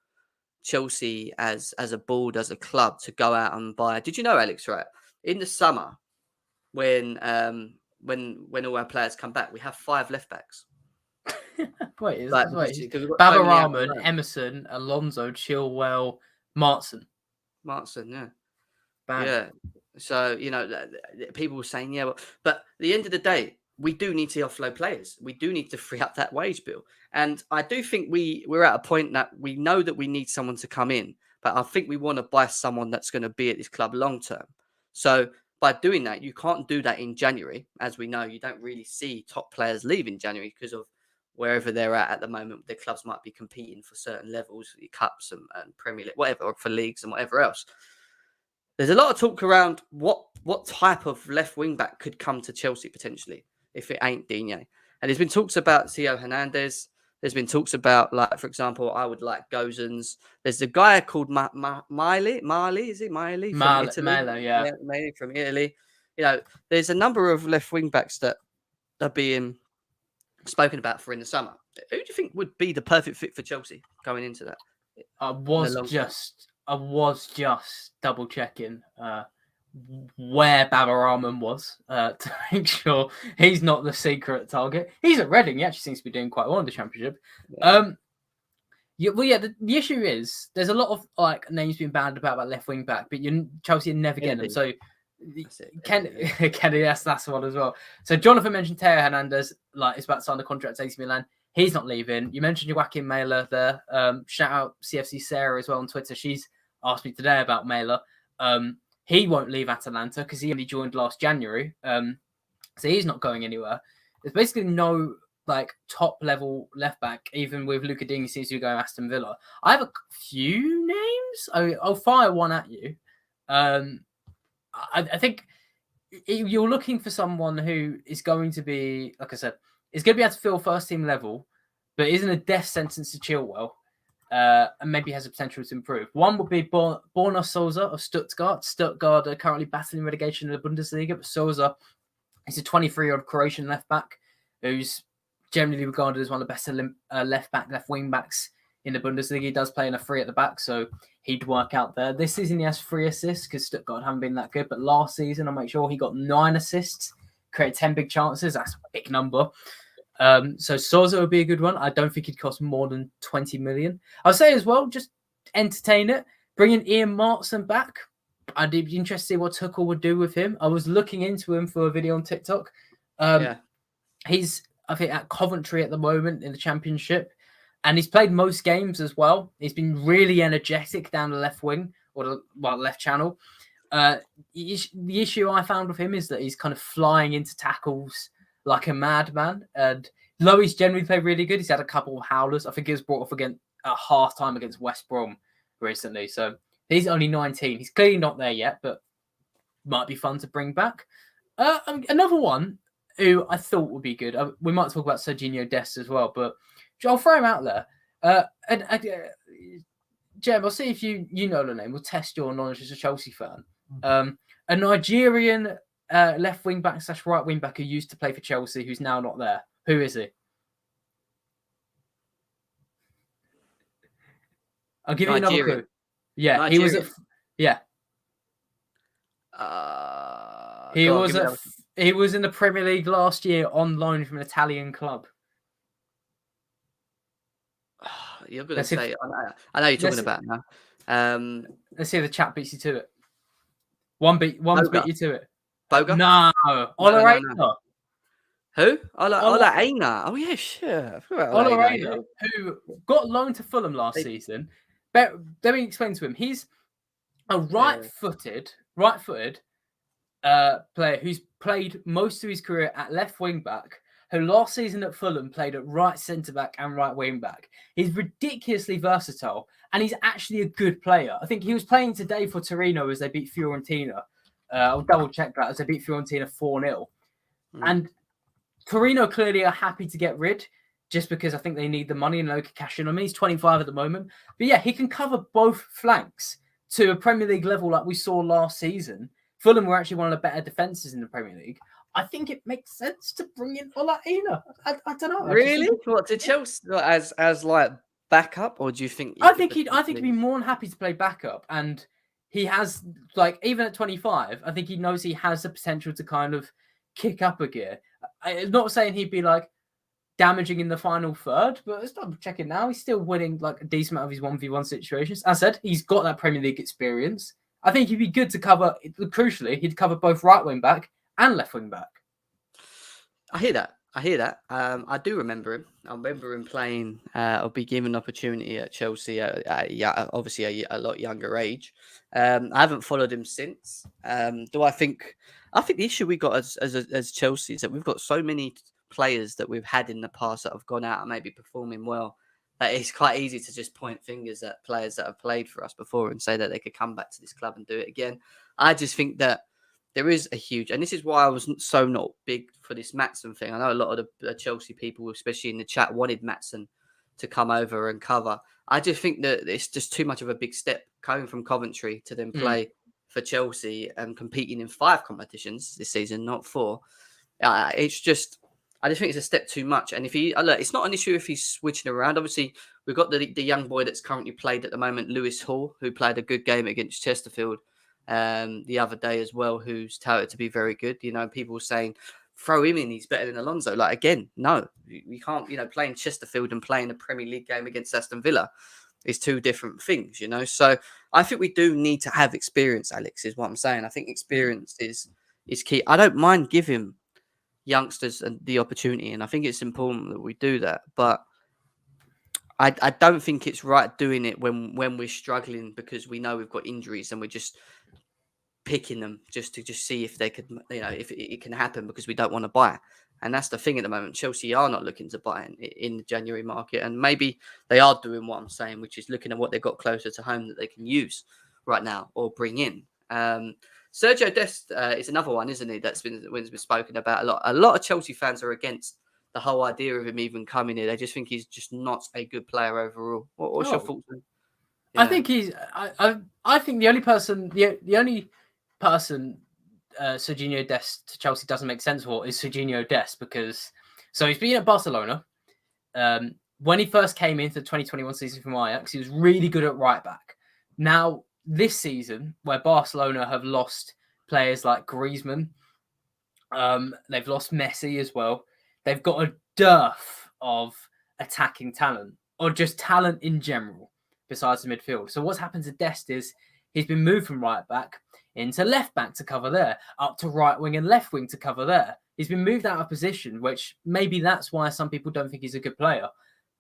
Chelsea as a board, as a club, to go out and buy. Did you know, Alex, right? In the summer, when all our players come back, we have 5 left backs. Babaraman, Emerson, Alonso, Chilwell, Martson, yeah. Bam. Yeah. So, people were saying, but at the end of the day, we do need to offload players. We do need to free up that wage bill. And I do think we're at a point that we know that we need someone to come in, but I think we want to buy someone that's going to be at this club long term. So by doing that, you can't do that in January. As we know, you don't really see top players leave in January because of wherever they're at the moment. Their clubs might be competing for certain levels, cups and Premier League, whatever, or for leagues and whatever else. There's a lot of talk around what type of left wing back could come to Chelsea potentially if it ain't Digne. And there's been talks about Theo Hernandez. There's been talks about, like, for example, I would like Gozens. There's a guy called Miley. Is it Miley from Italy? Miley from Italy. There's a number of left wing backs that are being spoken about for in the summer. Who do you think would be the perfect fit for Chelsea going into that? I was just double checking where Babaraman was to make sure he's not the target. He's at Reading. He actually seems to be doing quite well in the Championship. Yeah. The issue is there's a lot of names being bandied about left wing back, but Chelsea are never getting them. So Kenny, that's one as well. So Jonathan mentioned Theo Hernandez, is about to sign the contract at AC Milan. He's not leaving. You mentioned Joachim Mailer there. Shout out CFC Sarah as well on Twitter. She's asked me today about Mailer. He won't leave Atalanta because he only joined last January. So he's not going anywhere. There's basically no like top level left back, even with Luka Ding seems to be going Aston Villa. I have a few names. I'll fire one at you. I think you're looking for someone who is going to be, like I said, is going to be able to fill first team level, but isn't a death sentence to Chilwell, and maybe has the potential to improve. One would be Borna Souza of Stuttgart. Stuttgart are currently battling relegation in the Bundesliga, but Souza is a 23-year-old Croatian left back who's generally regarded as one of the best left wing backs in the Bundesliga. He does play in a 3 at the back, so he'd work out there. This season he has 3 assists because Stuttgart haven't been that good, but last season I'll make sure he got 9 assists, created 10 big chances. That's a big number. So Souza would be a good one. I don't think he'd cost more than 20 million. I'll say as well, just entertain it. Bringing Ian Martson back. I'd be interested to see what Tuchel would do with him. I was looking into him for a video on TikTok. He's, I think, at Coventry at the moment in the Championship, and he's played most games as well. He's been really energetic down the left wing or the left channel. The issue I found with him is that he's kind of flying into tackles like a madman. And though he's generally played really good, he's had a couple of howlers. I think he was brought off again at half time against West Brom recently. So he's only 19. He's clearly not there yet, but might be fun to bring back. Another one who I thought would be good. We might talk about Serginho Dest as well, but I'll throw him out there. Jem, I'll see if you know the name. We'll test your knowledge as a Chelsea fan. A Nigerian left wing back / right wing back who used to play for Chelsea, who's now not there. Who is he? I'll give you another clue. Yeah, Nigerian. He was at. Yeah. He was in the Premier League last year on loan from an Italian club. You're going to say, I know you're talking about now. Let's see if the chat beats you to it. One beat you to it. Boga? No. Ola no. Who? Ola Aina. Oh, yeah, sure. Ola Aina, who got loaned to Fulham last season. Let me explain to him. He's a right-footed player who's played most of his career at left wing back, who last season at Fulham played at right centre back and right wing back. He's ridiculously versatile, and he's actually a good player. I think he was playing today for Torino as they beat Fiorentina. I'll double check that as they beat Fiorentina 4-0. And Torino clearly are happy to get rid, just because I think they need the money and no cash in on him. He's 25 at the moment. But yeah, he can cover both flanks to a Premier League level like we saw last season. Fulham were actually one of the better defences in the Premier League. I think it makes sense to bring in Ola Aina. I don't know. Really? What, to Chelsea as like backup, or do you think? I think he'd be more than happy to play backup, and he has, like, even at 25, I think he knows he has the potential to kind of kick up a gear. I'm not saying he'd be like damaging in the final third, but let's double check it now. He's still winning like a decent amount of his 1v1 situations. As I said, he's got that Premier League experience. I think he'd be good to cover. Crucially, he'd cover both right wing back and left wing back. I hear that. I do remember him. I remember him playing or be given an opportunity at Chelsea at obviously a lot younger age. I haven't followed him since. I think the issue we got as Chelsea is that we've got so many players that we've had in the past that have gone out and maybe performing well, that it's quite easy to just point fingers at players that have played for us before and say that they could come back to this club and do it again. I just think that there is a huge, and this is why I was so not big for this Maatsen thing. I know a lot of the Chelsea people, especially in the chat, wanted Maatsen to come over and cover. I just think that it's just too much of a big step coming from Coventry to then play for Chelsea and competing in 5 competitions this season, not 4. It's just, I just think it's a step too much. And if it's not an issue if he's switching around. Obviously, we've got the young boy that's currently played at the moment, Lewis Hall, who played a good game against Chesterfield the other day as well, who's touted to be very good. You know, people saying, throw him in, he's better than Alonso. Like, again, no, we can't, playing Chesterfield and playing a Premier League game against Aston Villa is 2 different things, So I think we do need to have experience, Alex, is what I'm saying. I think experience is key. I don't mind giving youngsters the opportunity, and I think it's important that we do that. But I don't think it's right doing it when we're struggling because we know we've got injuries and we're just picking them just to see if they could, if it can happen, because we don't want to buy. And that's the thing at the moment. Chelsea are not looking to buy in the January market, and maybe they are doing what I'm saying, which is looking at what they've got closer to home that they can use right now or bring in. Sergio Dest is another one, isn't he? That's been spoken about a lot. A lot of Chelsea fans are against the whole idea of him even coming here. They just think he's just not a good player overall. What's your thoughts? Yeah. I think he's. I think the only person, Serginho Dest to Chelsea doesn't make sense for is Serginho Dest, because he's been at Barcelona. When he first came into the 2021 season from Ajax, he was really good at right back. Now this season, where Barcelona have lost players like Griezmann, they've lost Messi as well. They've got a dearth of attacking talent, or just talent in general, besides the midfield. So what's happened to Dest is he's been moved from right back into left back to cover there, up to right wing and left wing to cover there. He's been moved out of position, which maybe that's why some people don't think he's a good player.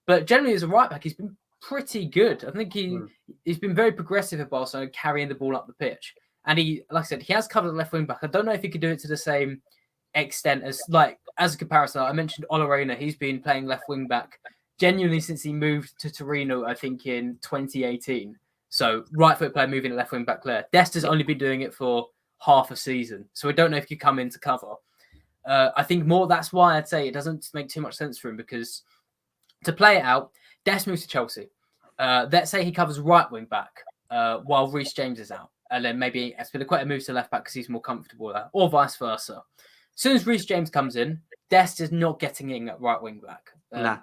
But generally, as a right back, he's been pretty good. I think he's been very progressive at Barcelona, carrying the ball up the pitch. And he, like I said, he has covered the left wing back. I don't know if he could do it to the same extent as a comparison. I mentioned Olarena. He's been playing left wing back genuinely since he moved to Torino, I think in 2018. So right foot player moving to left wing back there. Dest has only been doing it for half a season, so I don't know if he could come in to cover. I think more that's why I'd say it doesn't make too much sense for him, because to play it out, Dest moves to Chelsea. Let's say he covers right wing back while Reece James is out, and then maybe Azpilicueta moves to left back because he's more comfortable there, or vice versa. As soon as Reece James comes in, Dest is not getting in at right wing back,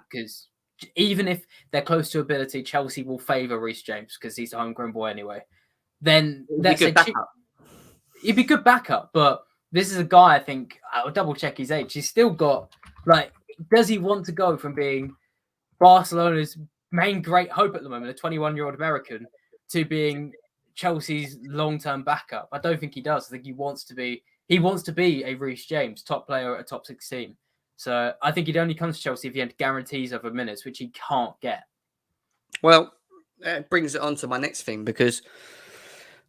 because even if they're close to ability, Chelsea will favour Reece James because he's a homegrown boy anyway. Then he'd be good backup, but this is a guy, I think, I'll double check his age. He's still got, does he want to go from being Barcelona's main great hope at the moment, a 21-year-old American, to being Chelsea's long-term backup? I don't think he does. I think he wants to be a Reece James, top player at a top 6 team. So I think he'd only come to Chelsea if he had guarantees of minutes, which he can't get. Well, that brings it on to my next thing, because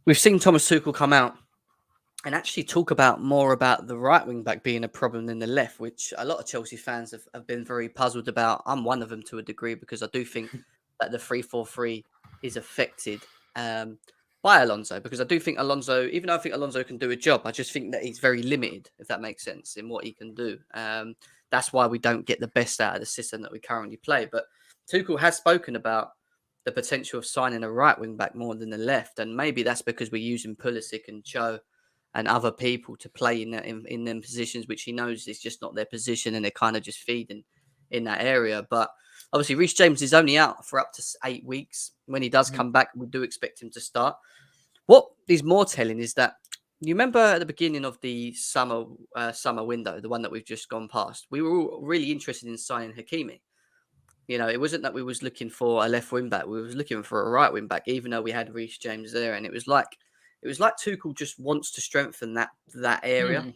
we've seen Thomas Tuchel come out and actually talk more about the right wing back being a problem than the left, which a lot of Chelsea fans have been very puzzled about. I'm one of them to a degree, because I do think that the 3-4-3 is affected by Alonso, because I do think Alonso, even though I think Alonso can do a job, I just think that he's very limited, if that makes sense, in what he can do. That's why we don't get the best out of the system that we currently play. But Tuchel has spoken about the potential of signing a right wing back more than the left, and maybe that's because we're using Pulisic and Cho and other people to play in them positions, which he knows is just not their position, and they're kind of just feeding in that area. But obviously, Reece James is only out for up to 8 weeks. When he does come back, we do expect him to start. What is more telling is that, you remember at the beginning of the summer window, the one that we've just gone past, we were all really interested in signing Hakimi. It wasn't that we was looking for a left wing back; we was looking for a right wing back, even though we had Reece James there. And it was like Tuchel just wants to strengthen that area,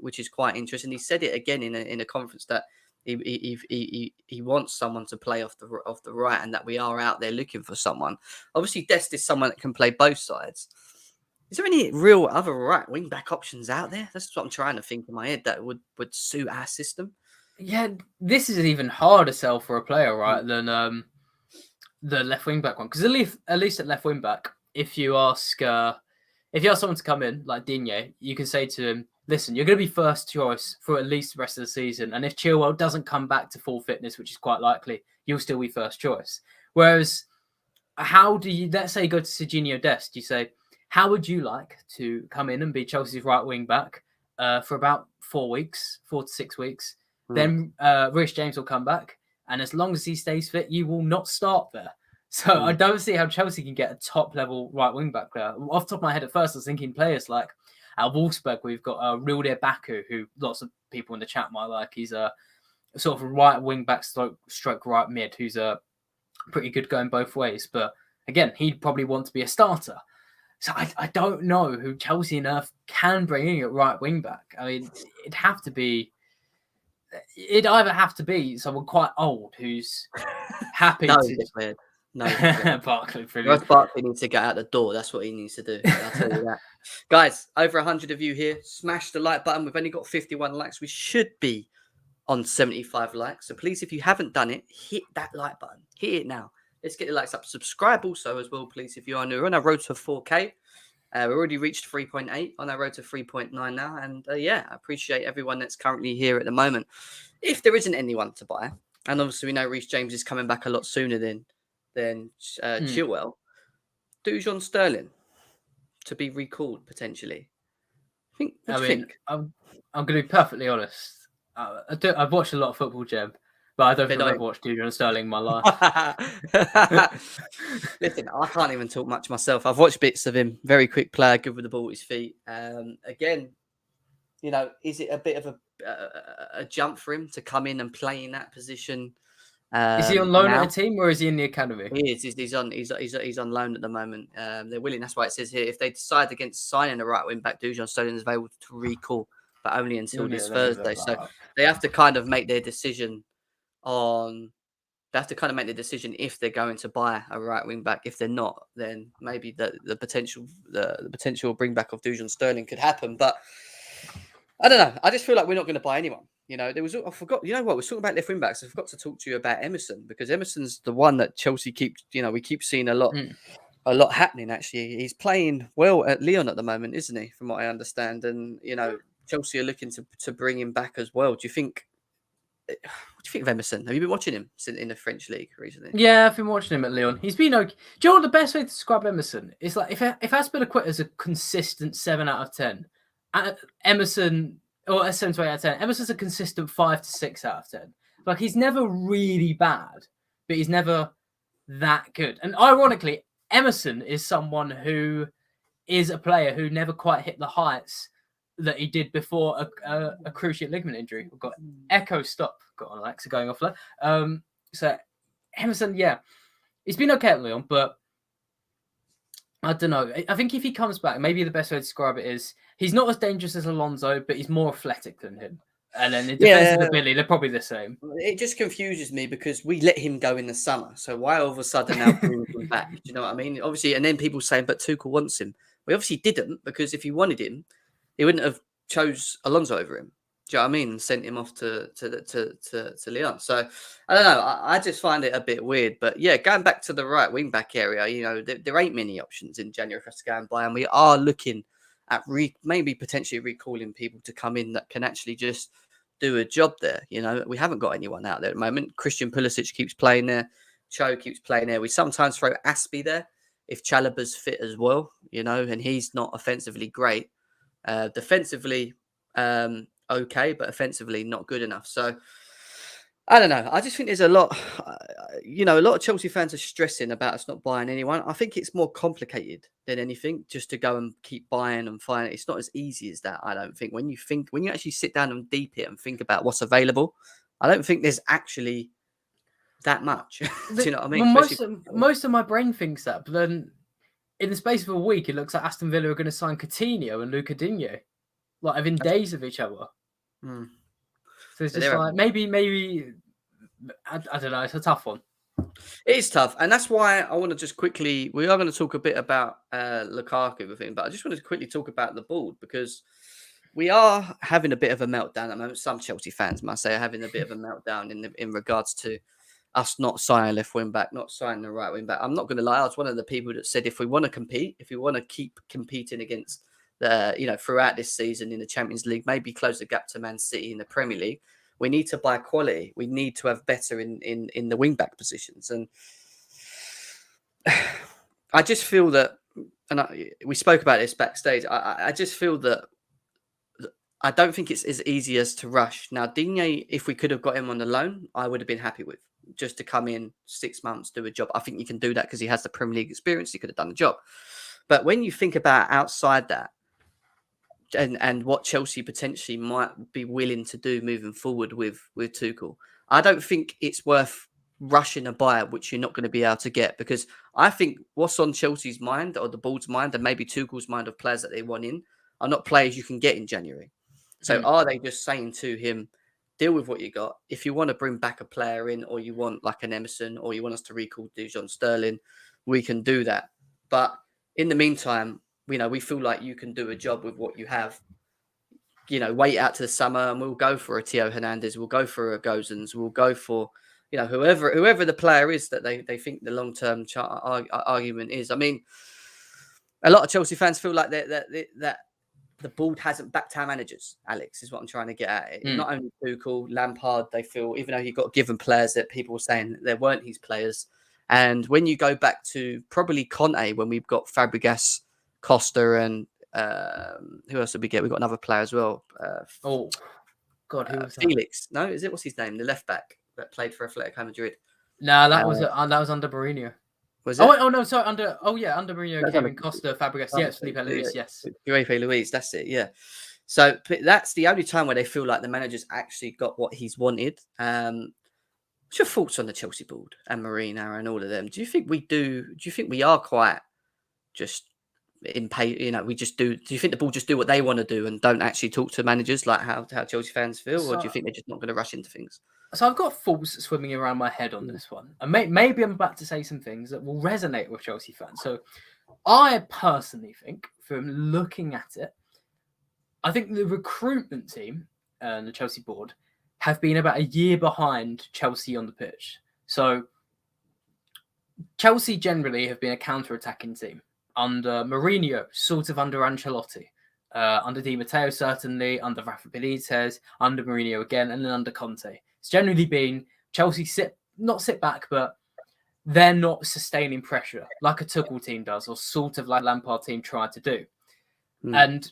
which is quite interesting. He said it again in a conference that he wants someone to play off the right, and that we are out there looking for someone. Obviously, Dest is someone that can play both sides. Is there any real other right wing back options out there? That's what I'm trying to think in my head that would suit our system. Yeah, this is an even harder sell for a player, right, than the left wing back one. Because at least at left wing back, if you ask someone to come in like Digne, you can say to him, listen, you're going to be first choice for at least the rest of the season. And if Chilwell doesn't come back to full fitness, which is quite likely, you'll still be first choice. Whereas, let's say you go to Serginho Dest, you say, how would you like to come in and be Chelsea's right wing back for about 4 to 6 weeks? Then Reece James will come back. And as long as he stays fit, you will not start there. So I don't see how Chelsea can get a top level right wing back there. Off the top of my head, at first, I was thinking players like at Wolfsburg, we've got Rudiger, who lots of people in the chat might like. He's a sort of a right wing back stroke right mid, who's pretty good going both ways. But again, he'd probably want to be a starter. So I don't know who Chelsea and Earth can bring in at right wing back. I mean, it'd either have to be someone quite old who's happy No, he doesn't. Barkley, Ross brilliant. Barkley needs to get out the door. That's what he needs to do. I'll tell you that. Guys, over 100 of you here. Smash the like button. We've only got 51 likes. We should be on 75 likes. So please, if you haven't done it, hit that like button. Hit it now. Let's get the likes up. Subscribe also as well, please, if you are new. We're on our road to 4K. We've already reached 3.8 on our road to 3.9 now. And yeah, I appreciate everyone that's currently here at the moment. If there isn't anyone to buy, and obviously we know Reece James is coming back a lot sooner than Chilwell, Dujon Sterling to be recalled potentially. What do you think? I'm going to be perfectly honest. I've watched a lot of football, Jeb, but I don't think I've ever watched Dujon Sterling in my life. Listen, I can't even talk much myself. I've watched bits of him. Very quick player, good with the ball at his feet. Again, you know, is it a bit of a jump for him to come in and play in that position? Is he on loan at a team or is he in the academy? He is. He's on loan at the moment. They're willing. That's why it says here if they decide against signing a right wing back, Dujon Sterling is available to recall, but only until this Thursday. So they have to kind of make their decision on. They have to kind of make the decision if they're going to buy a right wing back. If they're not, then maybe the potential bring back of Dujon Sterling could happen. But I don't know. I just feel like we're not going to buy anyone. You know, I forgot. You know what? We're talking about left wing backs. I forgot to talk to you about Emerson because Emerson's the one that Chelsea keeps. You know, we keep seeing a lot happening. Actually, he's playing well at Lyon at the moment, isn't he? From what I understand, and you know, Chelsea are looking to bring him back as well. Do you think? What do you think of Emerson? Have you been watching him in the French league recently? Yeah, I've been watching him at Lyon. He's been okay. Do you know what the best way to describe Emerson is? Like if Aspilicueta is a consistent 7 out of 10, Emerson or a 7 to 8 out of 10, Emerson's a consistent 5 to 6 out of 10. Like he's never really bad, but he's never that good. And ironically, Emerson is someone who is a player who never quite hit the heights that he did before a cruciate ligament injury. We've got echo stop. Got on Alexa going off there. So Emerson, yeah, he's been okay at Lyon, but I don't know. I think if he comes back, maybe the best way to describe it is he's not as dangerous as Alonso, but he's more athletic than him. And then in defensive ability, they're probably the same. It just confuses me because we let him go in the summer. So why all of a sudden now bring him back? Do you know what I mean? Obviously, and then people saying, but Tuchel wants him. We obviously didn't because if he wanted him, he wouldn't have chose Alonso over him. Do you know what I mean? Sent him off to Lyon. So I don't know. I just find it a bit weird. But yeah, going back to the right wing back area, you know, there ain't many options in January for us to go and buy, and we are looking at maybe potentially recalling people to come in that can actually just do a job there. You know, we haven't got anyone out there at the moment. Christian Pulisic keeps playing there. Cho keeps playing there. We sometimes throw Aspie there if Chalobah's fit as well, you know, and he's not offensively great. Defensively, okay, but offensively not good enough. So I don't know. I just think there's a lot, you know, a lot of Chelsea fans are stressing about us not buying anyone. I think it's more complicated than anything just to go and keep buying and finding. It's not as easy as that, I don't think. When you actually sit down and deep it and think about what's available, I don't think there's actually that much. Do you know what I mean? Well, most of my brain thinks that, but then in the space of a week, it looks like Aston Villa are going to sign Coutinho and Luka Digne, like within days of each other. So it's just like maybe I don't know. It's a tough one. It is tough, and that's why I want to just quickly. We are going to talk a bit about Lukaku, but I just wanted to quickly talk about the board because we are having a bit of a meltdown at the moment. Some Chelsea fans must say are having a bit of a meltdown in regards to us not signing left wing back, not signing the right wing back. I'm not going to lie. I was one of the people that said if we want to compete, if we want to keep competing against throughout this season in the Champions League, maybe close the gap to Man City in the Premier League, we need to buy quality. We need to have better in the wing back positions. And I just feel that, and we spoke about this backstage. I just feel that I don't think it's as easy as to rush. Now, Digne, if we could have got him on the loan, I would have been happy with just to come in 6 months, do a job. I think you can do that because he has the Premier League experience. He could have done the job. But when you think about outside that and what Chelsea potentially might be willing to do moving forward with Tuchel, I don't think it's worth rushing a buyer, which you're not going to be able to get, because I think what's on Chelsea's mind or the board's mind and maybe Tuchel's mind of players that they want in are not players you can get in January. So are they just saying to him, deal with what you got. If you want to bring back a player in, or you want like an Emerson, or you want us to recall Dujon Sterling, we can do that. But in the meantime, we feel like you can do a job with what you have. Wait out to the summer, and we'll go for a Tio Hernandez, we'll go for a Gozens, we'll go for whoever the player is that they think the long-term argument is. I mean, a lot of Chelsea fans feel like that the board hasn't backed our managers. Alex, is what I'm trying to get at. Not only Tuchel, Lampard, they feel, even though he got given players that people were saying they weren't his players. And when you go back to probably Conte, when we've got Fabregas, Costa, and who else did we get? We've got another player as well. Oh, God, who was that? Felix. No, is it? What's his name? The left back that played for Atletico Madrid. No, that was under Mourinho. Was it? Oh no, sorry. Under Mourinho came in Costa, Fabregas. Yes, Felipe Luis. Yes, Felipe Luis. That's it. Yeah. So that's the only time where they feel like the manager's actually got what he's wanted. What's your thoughts on the Chelsea board and Mourinho and all of them? Do you think we do? Do you think we are quite just we just do? Do you think the board just do what they want to do and don't actually talk to managers like how Chelsea fans feel, or do you think they're just not going to rush into things? So I've got thoughts swimming around my head on this one. And maybe I'm about to say some things that will resonate with Chelsea fans. So I personally think, from looking at it, I think the recruitment team and the Chelsea board have been about a year behind Chelsea on the pitch. So Chelsea generally have been a counter-attacking team. Under Mourinho, sort of under Ancelotti. Under Di Matteo, certainly. Under Rafa Benitez. Under Mourinho again. And then under Conte. It's generally been Chelsea not sit back, but they're not sustaining pressure like a Tuchel team does, or sort of like Lampard team tried to do. And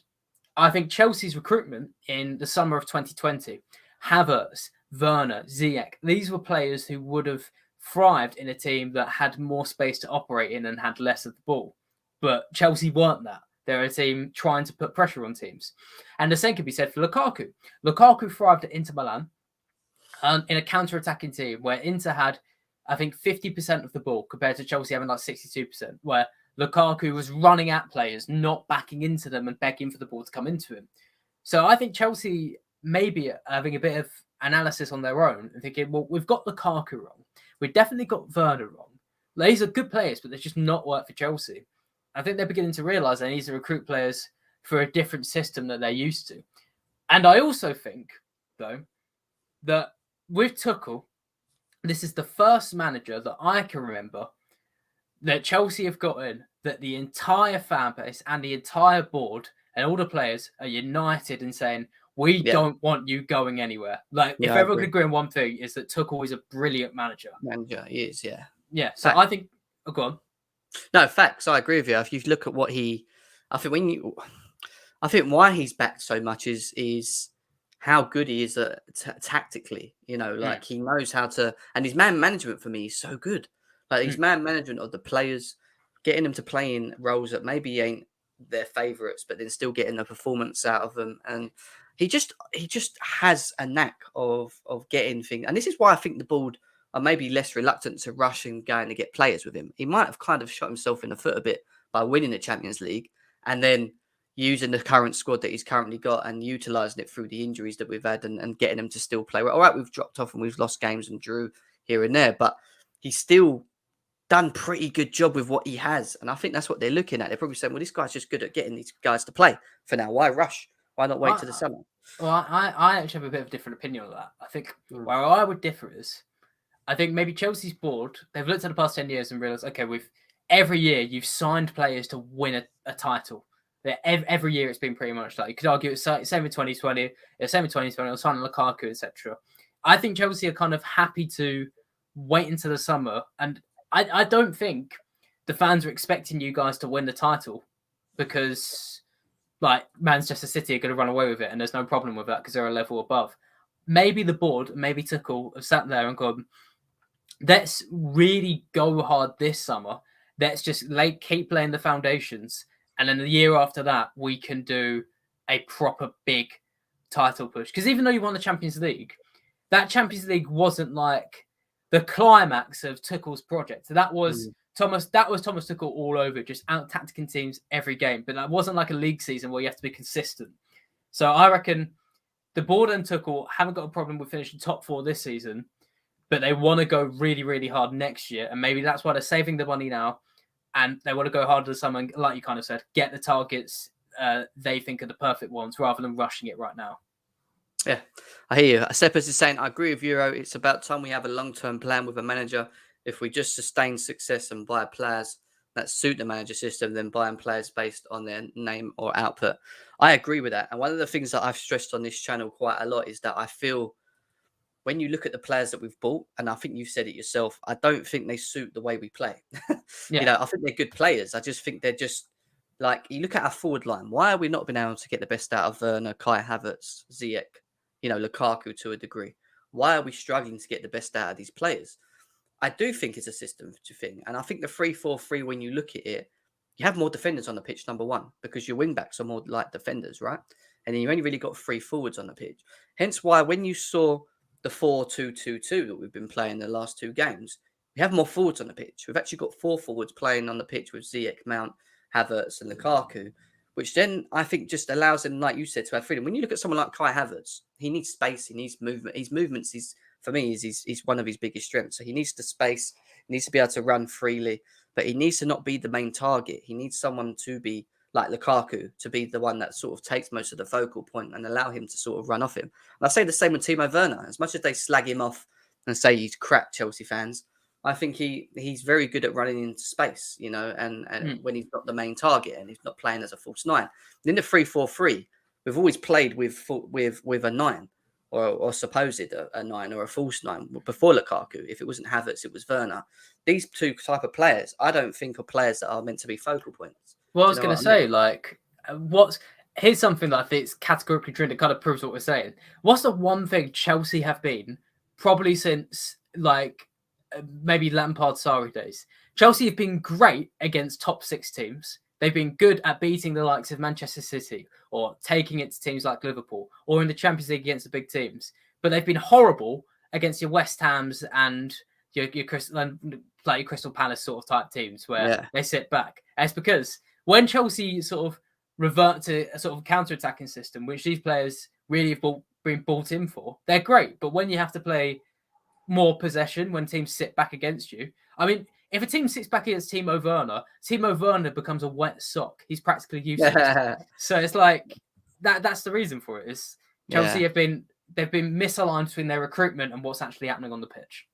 I think Chelsea's recruitment in the summer of 2020, Havertz, Werner, Ziyech, these were players who would have thrived in a team that had more space to operate in and had less of the ball. But Chelsea weren't that. They're a team trying to put pressure on teams. And the same could be said for Lukaku. Lukaku thrived at Inter Milan. In a counter-attacking team where Inter had, I think, 50% of the ball compared to Chelsea having like 62%, where Lukaku was running at players, not backing into them and begging for the ball to come into him. So I think Chelsea maybe having a bit of analysis on their own and thinking, well, we've got Lukaku wrong. We've definitely got Werner wrong. These are good players, but they're just not work for Chelsea. I think they're beginning to realise they need to recruit players for a different system that they're used to. And I also think, though, that with Tuchel, this is the first manager that I can remember that Chelsea have got in that the entire fan base and the entire board and all the players are united in saying, we don't want you going anywhere. Like, if everyone could agree on one thing, is that Tuchel is a brilliant manager. He is, yeah. Yeah, so I think... Oh, go on. No, facts. I agree with you. If you look at what I think why he's backed so much is how good he is tactically. He knows how to, and his man management for me is so good. Like his man management of the players, getting them to play in roles that maybe ain't their favourites, but then still getting the performance out of them. And he just has a knack of getting things. And this is why I think the board are maybe less reluctant to rush and going to get players with him. He might have kind of shot himself in the foot a bit by winning the Champions League and then using the current squad that he's currently got and utilising it through the injuries that we've had and getting them to still play. All right, we've dropped off and we've lost games and drew here and there, but he's still done pretty good job with what he has. And I think that's what they're looking at. They're probably saying, well, this guy's just good at getting these guys to play for now. Why rush? Why not wait to the summer? Well, I actually have a bit of a different opinion on that. I think where I would differ is, I think maybe Chelsea's board, they've looked at the past 10 years and realised, okay, every year you've signed players to win a title. Every year it's been pretty much like, you could argue it's same in 2020, same in 2020, or signing Lukaku, etc. I think Chelsea are kind of happy to wait until the summer. And I don't think the fans are expecting you guys to win the title because like Manchester City are going to run away with it and there's no problem with that because they're a level above. Maybe the board, maybe Tuchel have sat there and gone, let's really go hard this summer. Let's just keep laying the foundations. And then the year after that, we can do a proper big title push. Because even though you won the Champions League, that Champions League wasn't like the climax of Tuchel's project. So that was Thomas Tuchel all over, just out tacticing teams every game. But that wasn't like a league season where you have to be consistent. So I reckon the board and Tuchel haven't got a problem with finishing top 4 this season, but they want to go really, really hard next year. And maybe that's why they're saving the money now. And they want to go harder this summer, and like you kind of said, get the targets they think are the perfect ones rather than rushing it right now. Yeah, I hear you. Seppas is saying, I agree with Euro. It's about time we have a long-term plan with a manager. If we just sustain success and buy players that suit the manager system, then buying players based on their name or output. I agree with that. And one of the things that I've stressed on this channel quite a lot is that I feel when you look at the players that we've bought, and I think you've said it yourself, I don't think they suit the way we play. Yeah. I think they're good players. I just think they're just like, you look at our forward line. Why have we not been able to get the best out of Werner, Kai Havertz, Ziyech, Lukaku to a degree? Why are we struggling to get the best out of these players? I do think it's a system thing. And I think the 3-4-3, when you look at it, you have more defenders on the pitch, number one, because your wing backs are more like defenders, right? And then you only really got 3 forwards on the pitch. Hence why when you saw the 4-2-2-2 that we've been playing the last 2 games, we have more forwards on the pitch. We've actually got 4 forwards playing on the pitch with Ziyech, Mount, Havertz and Lukaku, which then I think just allows him, like you said, to have freedom. When you look at someone like Kai Havertz, he needs space, he needs movement. His movements for me, is one of his biggest strengths. So he needs the space, he needs to be able to run freely, but he needs to not be the main target. He needs someone to be like Lukaku, to be the one that sort of takes most of the focal point and allow him to sort of run off him. And I say the same with Timo Werner. As much as they slag him off and say he's crap, Chelsea fans, I think he's very good at running into space, and when he's not the main target and he's not playing as a false 9. In the 3-4-3, we've always played with a 9 or supposed a 9 or a false 9 before Lukaku. If it wasn't Havertz, it was Werner. These 2 type of players, I don't think are players that are meant to be focal points. Well, I was going to say, here's something that I think is categorically true that kind of proves what we're saying. What's the one thing Chelsea have been probably since maybe Lampard Sarri days? Chelsea have been great against top 6 teams. They've been good at beating the likes of Manchester City or taking it to teams like Liverpool or in the Champions League against the big teams. But they've been horrible against your West Hams and your Crystal Palace sort of type teams where they sit back. And it's because when Chelsea sort of revert to a sort of counter-attacking system, which these players really have been bought in for, they're great. But when you have to play more possession, when teams sit back against you, I mean, if a team sits back against Timo Werner becomes a wet sock. He's practically useless. So it's like that's the reason for it. Is Chelsea they've been misaligned between their recruitment and what's actually happening on the pitch.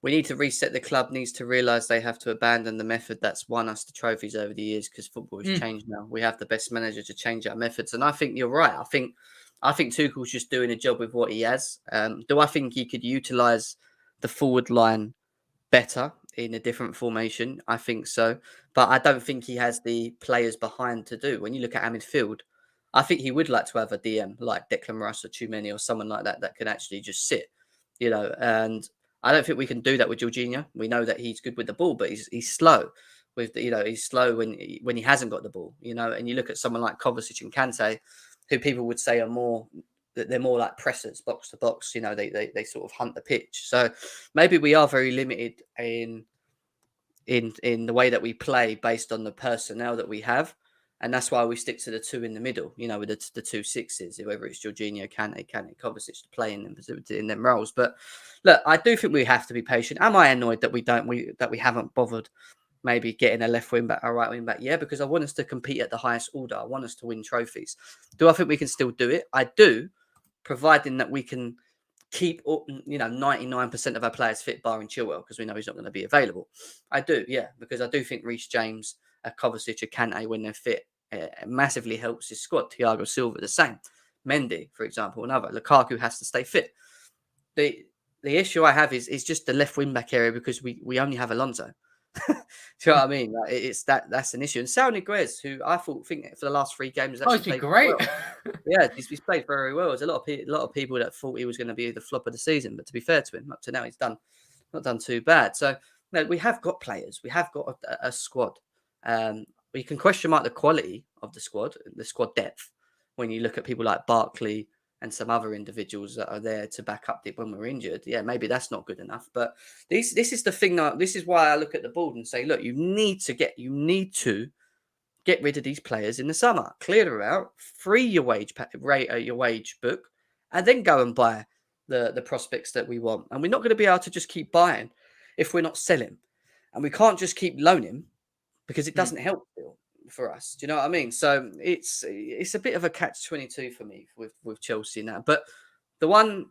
We need to reset. The club needs to realise they have to abandon the method that's won us the trophies over the years, because football has changed now. We have the best manager to change our methods. And I think you're right. I think Tuchel's just doing a job with what he has. Do I think he could utilise the forward line better in a different formation? I think so. But I don't think he has the players behind to do. When you look at our midfield, I think he would like to have a DM like Declan Rice or Tchouameni or someone like that can actually just sit, and I don't think we can do that with Jorginho. We know that he's good with the ball, but he's slow. He's slow when he hasn't got the ball. And you look at someone like Kovacic and Kante, who people would say they're more like pressers, box to box. They sort of hunt the pitch. So maybe we are very limited in the way that we play based on the personnel that we have. And that's why we stick to the 2 in the middle, with the 2 6s, whether it's Jorginho, Kante, Kovacic to play in them roles. But look, I do think we have to be patient. Am I annoyed that we haven't bothered maybe getting a left wing back or right wing back? Yeah, because I want us to compete at the highest order. I want us to win trophies. Do I think we can still do it? I do, providing that we can keep 99% of our players fit, barring Chilwell, because we know he's not going to be available. I do, yeah, because I do think Reece James, Kovacic, or Kante, when they're fit, massively helps his squad. Thiago Silva, the same. Mendy, for example, another. Lukaku has to stay fit. The issue I have is just the left wing back area, because we only have Alonso. Do you know what I mean? That's an issue. And Saul Niguez, who I think for the last 3 games has actually played great. Well. Yeah, he's played very well. There's a lot of people that thought he was going to be the flop of the season, but to be fair to him, up to now he's not done too bad. So we have got players, we have got a squad. We can question mark the quality of the squad depth, when you look at people like Barkley and some other individuals that are there to back up when we're injured. Yeah, maybe that's not good enough. But this is the thing. This is why I look at the board and say, look, you need to get rid of these players in the summer, clear them out, free your wage book, and then go and buy the prospects that we want. And we're not going to be able to just keep buying if we're not selling, and we can't just keep loaning because it doesn't help for us. Do you know what I mean? So it's a bit of a catch-22 for me with Chelsea now. But the one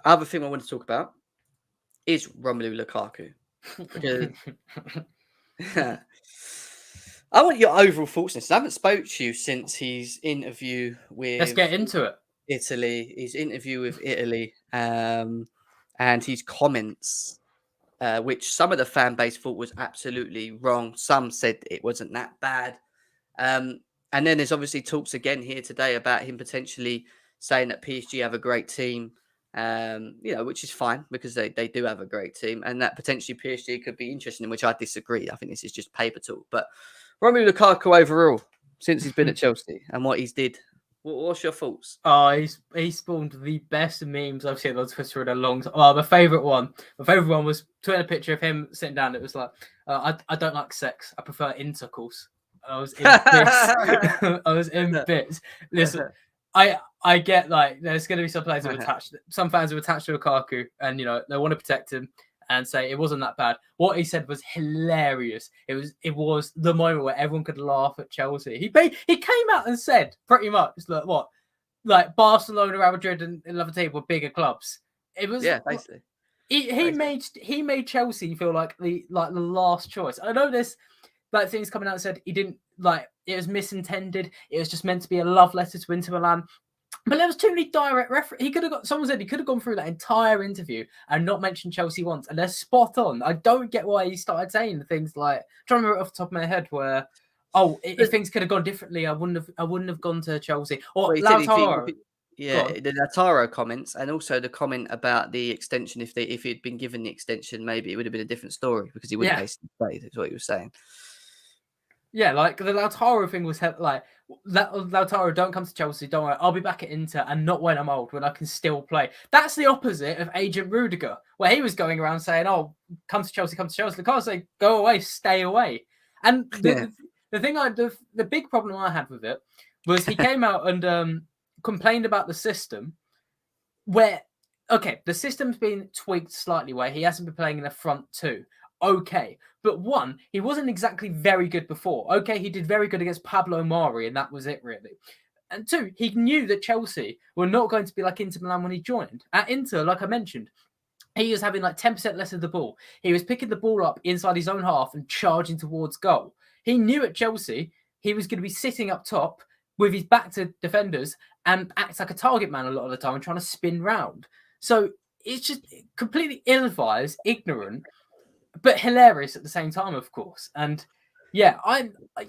other thing I want to talk about is Romelu Lukaku. Because I want your overall thoughts on this. I haven't spoke to you since his interview with Let's get into it. Italy, and his comments, which some of the fan base thought was absolutely wrong. Some said it wasn't that bad. And then there's obviously talks again here today about him potentially saying that PSG have a great team, which is fine because they do have a great team, and that potentially PSG could be interesting, in which I disagree. I think this is just paper talk. But Romelu Lukaku overall, since he's been at Chelsea and what he's did, what's your thoughts? Oh, he spawned the best memes I've seen on Twitter in a long time. Oh, my favourite one was tweeting a picture of him sitting down. It was like, I don't like sex. I prefer intercourse. I was in bits. I was in bits. Listen, I get like there's going to be some players who are attached. Some fans are attached to Lukaku, and they want to protect him and say it wasn't that bad. What he said was hilarious. It was the moment where everyone could laugh at Chelsea. He came out and said pretty much like Barcelona, Real Madrid, and Liverpool were bigger clubs. It was basically. He made Chelsea feel like the last choice. I know there's like things coming out and said he didn't like it was misintended. It was just meant to be a love letter to Inter Milan. But there was too many direct references. Someone said he could have gone through that entire interview and not mentioned Chelsea once, and they're spot on. I don't get why he started saying things like, I'm trying to remember off the top of my head where, if things could have gone differently, I wouldn't have gone to Chelsea. Or Lautaro. The Lautaro comments, and also the comment about the extension. If he'd been given the extension, maybe it would have been a different story because he wouldn't basically play. That's what he was saying. Yeah, like the Lautaro thing was like Lautaro, don't come to Chelsea, don't worry, I'll be back at Inter, and not when I'm old, when I can still play. That's the opposite of Agent Rudiger, where he was going around saying, "Oh, come to Chelsea, come to Chelsea." Lukaku say, "Go away, stay away." And the big problem I had with it was he came out and complained about the system, where the system's been tweaked slightly, where he hasn't been playing in the front two. Okay, but one, he wasn't exactly very good before. Okay, he did very good against Pablo Mari, and that was it, really. And two, he knew that Chelsea were not going to be like Inter Milan when he joined. At Inter, like I mentioned, he was having like 10% less of the ball. He was picking the ball up inside his own half and charging towards goal. He knew at Chelsea he was going to be sitting up top with his back to defenders and act like a target man a lot of the time and trying to spin round. So it's just completely ill-advised, ignorant, but hilarious at the same time, of course. And yeah,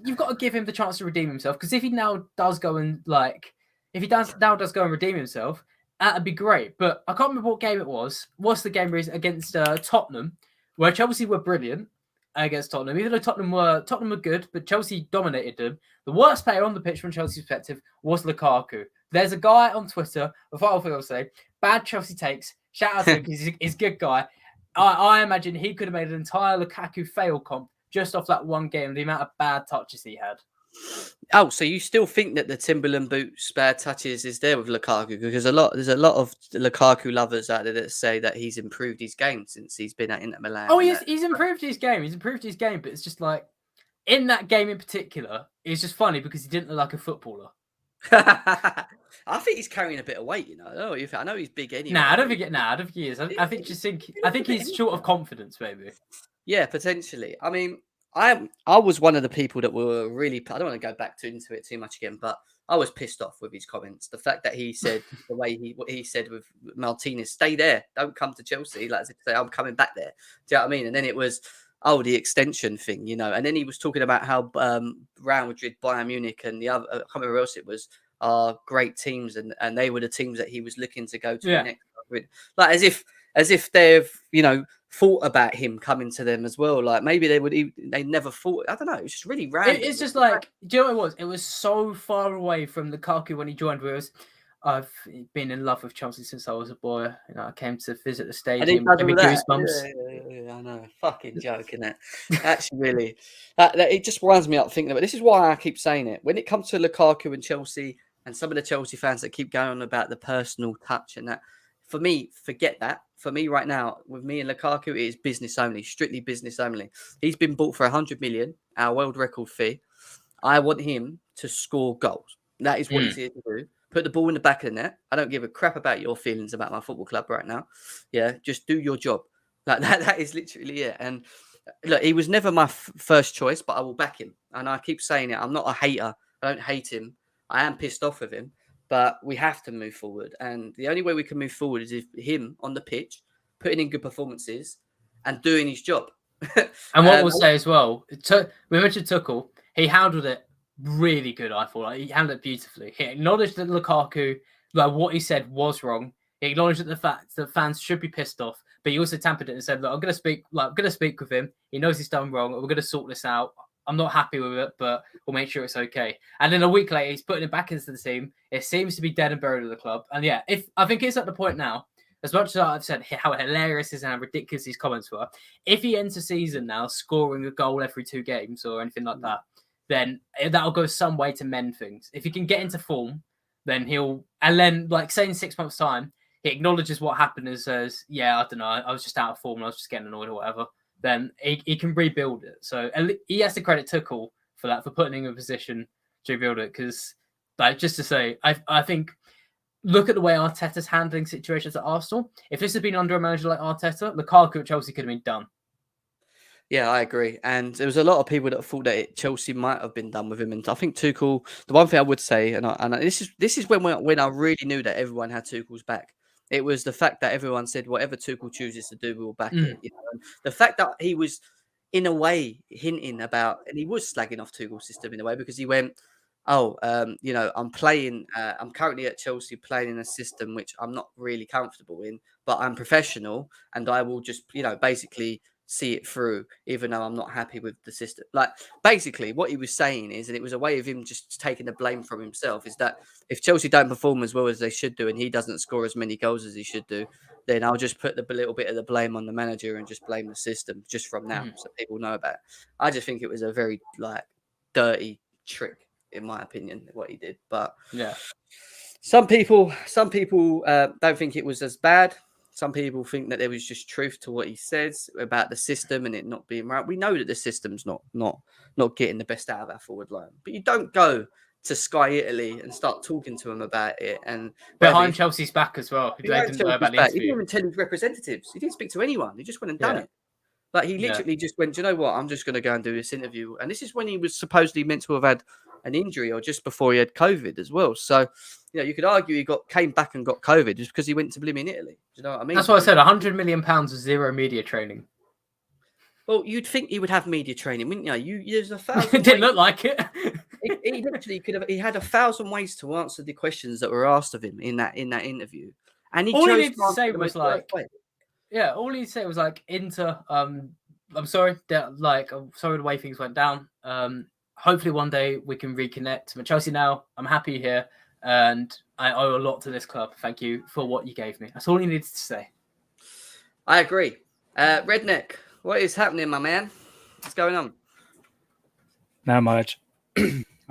you've got to give him the chance to redeem himself, because if he now does go and does go and redeem himself, that'd be great. But I can't remember what game it was. What's the game against Tottenham, where Chelsea were brilliant against Tottenham. Even though Tottenham were good, but Chelsea dominated them. The worst player on the pitch from Chelsea's perspective was Lukaku. There's a guy on Twitter, the final thing I'll say, bad Chelsea takes. Shout out to him because he's a good guy. I imagine he could have made an entire Lukaku fail comp just off that one game, the amount of bad touches he had. Oh, so you still think that the Timberland boots bad touches is there with Lukaku? Because there's a lot of Lukaku lovers out there that say that he's improved his game since he's been at Inter Milan. Oh, he's improved his game. He's improved his game, but it's just like in that game in particular, it's just funny because he didn't look like a footballer. I think he's carrying a bit of weight, I know he's big anyway. I don't think he is. I think he's short of confidence, maybe. Yeah, potentially. I mean, I was one of the people that were really. I don't want to go back into it too much again, but I was pissed off with his comments. The fact that he said the way what he said with Martinez, stay there, don't come to Chelsea. Like as if to say, I'm coming back there. Do you know what I mean? And then it was the extension thing, and then he was talking about how Real Madrid, Bayern Munich, and the other, I can't remember who else it was, are great teams, and they were the teams that he was looking to go to next. Like as if they've thought about him coming to them as well. Like maybe they never thought. I don't know. It's just really random. It's just like, do you know what it was? It was so far away from Lukaku when he joined. Whereas I've been in love with Chelsea since I was a boy. I came to visit the stadium. Give me goosebumps. Yeah, I know. Fucking joke, isn't it? Actually, really, it just winds me up thinking about. This is why I keep saying it. When it comes to Lukaku and Chelsea And some of the Chelsea fans that keep going on about the personal touch and that, for me, forget that. For me right now, with me and Lukaku, it is business only, strictly business only. He's been bought for 100 million, our world record fee. I want him to score goals. That is what he's here to do. Put the ball in the back of the net. I don't give a crap about your feelings about my football club right now. Yeah, just do your job. Like that is literally it. And look, he was never my first choice, but I will back him. And I keep saying it. I'm not a hater. I don't hate him. I am pissed off with him, but we have to move forward. And the only way we can move forward is if him on the pitch, putting in good performances and doing his job. And what we'll say as well, we mentioned Tuchel. He handled it really good, I thought. Like, he handled it beautifully. He acknowledged that Lukaku, like what he said was wrong. He acknowledged that the fact that fans should be pissed off, but he also tempered it and said, "Look, I'm going to speak with him. He knows he's done wrong. We're going to sort this out. I'm not happy with it, but we'll make sure it's okay." And then a week later, he's putting it back into the team. It seems to be dead and buried with the club. And yeah, I think it's at the point now, as much as I've said how hilarious is and how ridiculous these comments were, if he ends the season now scoring a goal every 2 games or anything like that, then that'll go some way to mend things. If he can get into form, then like say in 6 months' time, he acknowledges what happened and says, "Yeah, I don't know, I was just out of form and I was just getting annoyed or whatever," then he can rebuild it. So he has to credit Tuchel for that, for putting him in a position to rebuild it. Because, like, just to say, I think, look at the way Arteta's handling situations at Arsenal. If this had been under a manager like Arteta, Lukaku at Chelsea could have been done. Yeah, I agree. And there was a lot of people that thought that Chelsea might have been done with him. And I think Tuchel, the one thing I would say, and this is when I really knew that everyone had Tuchel's back. It was the fact that everyone said whatever Tuchel chooses to do, we will back it. You know? And the fact that he was in a way hinting about, and he was slagging off Tuchel's system in a way, because he went, I'm playing. I'm currently at Chelsea playing in a system which I'm not really comfortable in, but I'm professional and I will just, basically see it through, even though I'm not happy with the system. Like, basically, what he was saying is, and it was a way of him just taking the blame from himself, is that if Chelsea don't perform as well as they should do, and he doesn't score as many goals as he should do, then I'll just put the little bit of the blame on the manager and just blame the system just from now, so people know about it. I just think it was a very dirty trick, in my opinion, what he did. But yeah, some people don't think it was as bad. Some people think that there was just truth to what he says about the system and it not being right. We know that the system's not getting the best out of our forward line, but you don't go to Sky Italy and start talking to him about it. And behind Chelsea's back as well. He didn't even tell his representatives. He didn't speak to anyone. He just went and done it. Like, he literally just went, "Do you know what? I'm just going to go and do this interview." And this is when he was supposedly meant to have had an injury, or just before he had COVID as well. So, you could argue he came back and got COVID just because he went to blimmin' Italy. Do you know what I mean? That's why I said £100 million with zero media training. Well, you'd think he would have media training, wouldn't you? There's 1,000. It didn't look like it. He literally could have. He had 1,000 ways to answer the questions that were asked of him in that interview, and all he needed to say was all he said was like, "Inter, I'm sorry that I'm sorry the way things went down. Hopefully one day we can reconnect. I'm at Chelsea now. I'm happy here, and I owe a lot to this club. Thank you for what you gave me." That's all he needed to say. I agree. Redneck, what is happening, my man? What's going on? Not much.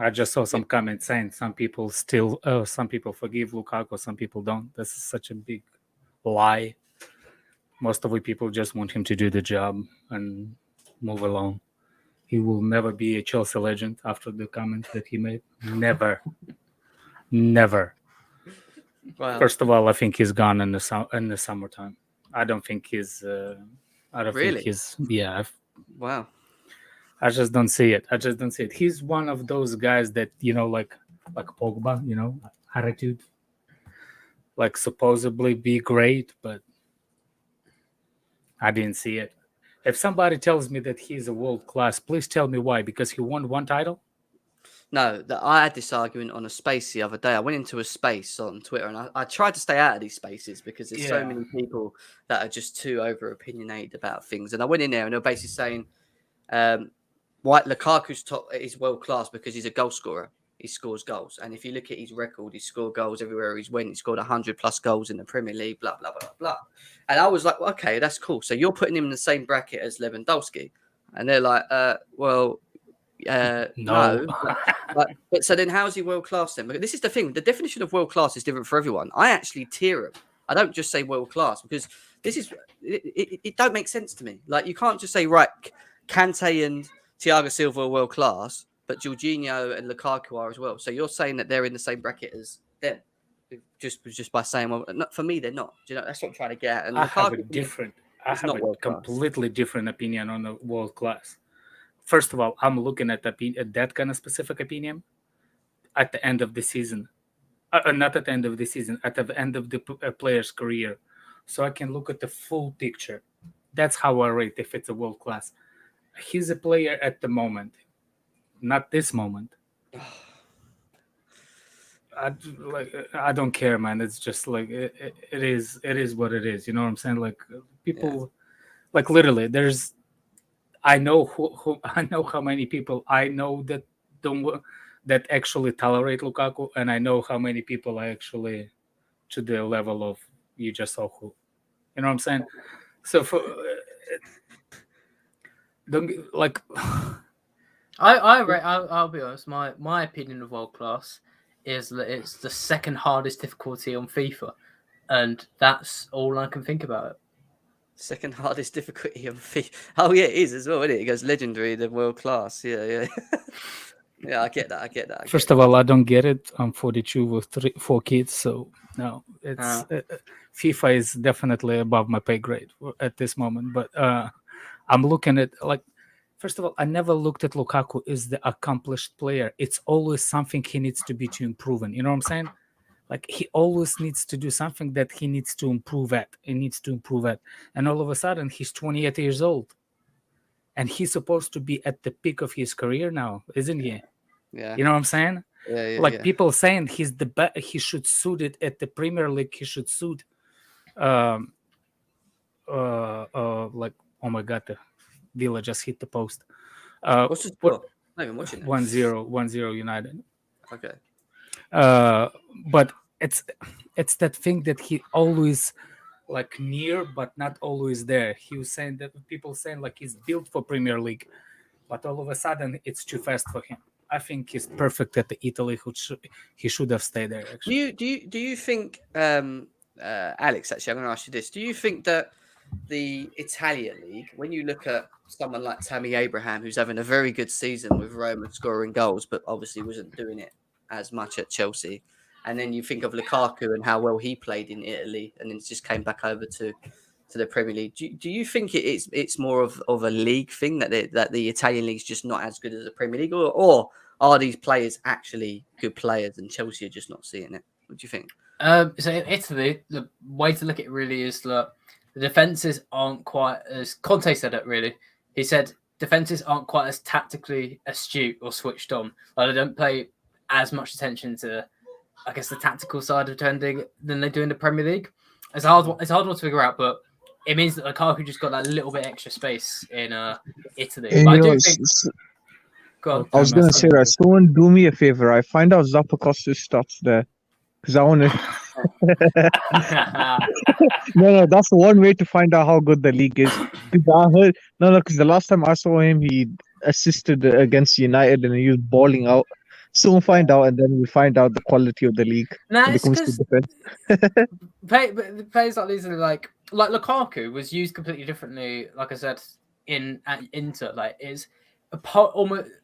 I just saw some comments saying some people forgive Lukaku, some people don't. This is such a big lie. Most of the people just want him to do the job and move along. He will never be a Chelsea legend after the comments that he made. Never. Never. Wow. First of all, I think he's gone in the summertime. I don't think he's. Think he's. Yeah. Wow. I just don't see it. He's one of those guys that, like Pogba, attitude, like supposedly be great, but I didn't see it. If somebody tells me that he's a world class, please tell me why. Because he won one title? No, I had this argument on a space the other day. I went into a space on Twitter, and I tried to stay out of these spaces because there's so many people that are just too over opinionated about things. And I went in there and they were basically saying, Lukaku's is world class because he's a goal scorer. He scores goals. And if you look at his record, he scored goals everywhere he's went. He scored 100+ goals in the Premier League, blah, blah, blah, blah. And I was like, well, okay, that's cool. So you're putting him in the same bracket as Lewandowski. And they're like, well, No. But so then how's he world class then? Because this is the thing. The definition of world class is different for everyone. I actually tier him. I don't just say world class because it don't make sense to me. Like you can't just say right, Kante and Thiago Silva are world class, but Jorginho and Lukaku are as well. So you're saying that they're in the same bracket as them, just by saying, well, not, for me they're not. Do you know, that's what I'm trying to get. And I have Lukaku, a completely different opinion on the world class. First of all, I'm looking at that kind of specific opinion at the end of the season. Not at the end of the season, at the end of the player's career. So I can look at the full picture. That's how I rate if it's a world class. He's a player at the moment, not this moment. I don't care, man. It's just like it is what it is. You know what I'm saying? Like people, like literally, I know how many people I know that actually tolerate Lukaku, and I know how many people are actually to the level of you just saw who. You know what I'm saying? So I'll be honest. My opinion of world class is that it's the second hardest difficulty on FIFA, and that's all I can think about it. Second hardest difficulty on FIFA. Oh yeah, it is as well, isn't it? It goes legendary, then world class. Yeah. Yeah, I get that. First of all, I don't get it. I'm 42 with 4 kids, so no, it's FIFA is definitely above my pay grade at this moment. But I'm looking at first of all, I never looked at Lukaku as the accomplished player. It's always something he needs to be to improve in. You know what I'm saying? Like he always needs to do something that he needs to improve at. And all of a sudden, he's 28 years old. And he's supposed to be at the peak of his career now, isn't he? Yeah. You know what I'm saying? Yeah. People saying he's the best. He should suit it at the Premier League. He should suit. Oh my God, the Villa just hit the post. What's the score? I'm not even watching it. 1-0 United. Okay. But it's that thing that he always near but not always there. He was saying that people saying he's built for Premier League, but all of a sudden it's too fast for him. I think he's perfect at the Italy. He should have stayed there. Actually. Do you think, Alex? Actually, I'm going to ask you this. Do you think that the Italian league, when you look at someone like Tammy Abraham, who's having a very good season with Roma scoring goals, but obviously wasn't doing it as much at Chelsea, and then you think of Lukaku and how well he played in Italy, and then just came back over to the Premier League. Do you think it's more of a league thing that the Italian league's just not as good as the Premier League, or are these players actually good players and Chelsea are just not seeing it? What do you think? So in Italy, the way to look at it really is that the defenses aren't quite as Conte said it. Really, he said defenses aren't quite as tactically astute or switched on. They don't pay as much attention to, I guess, the tactical side of defending than they do in the Premier League. It's a hard one to figure out, but it means that Lukaku just got that little bit extra space in Italy. But I do think. Go on. I was going to say that. Someone do me a favor. I find out Zappacosta's stats there, because I want to. No, that's one way to find out how good the league is. Because the last time I saw him, he assisted against United and he was balling out. Soon find out, and then we find out the quality of the league. Nah, it's because players like these are like Lukaku was used completely differently. Like I said, at Inter, is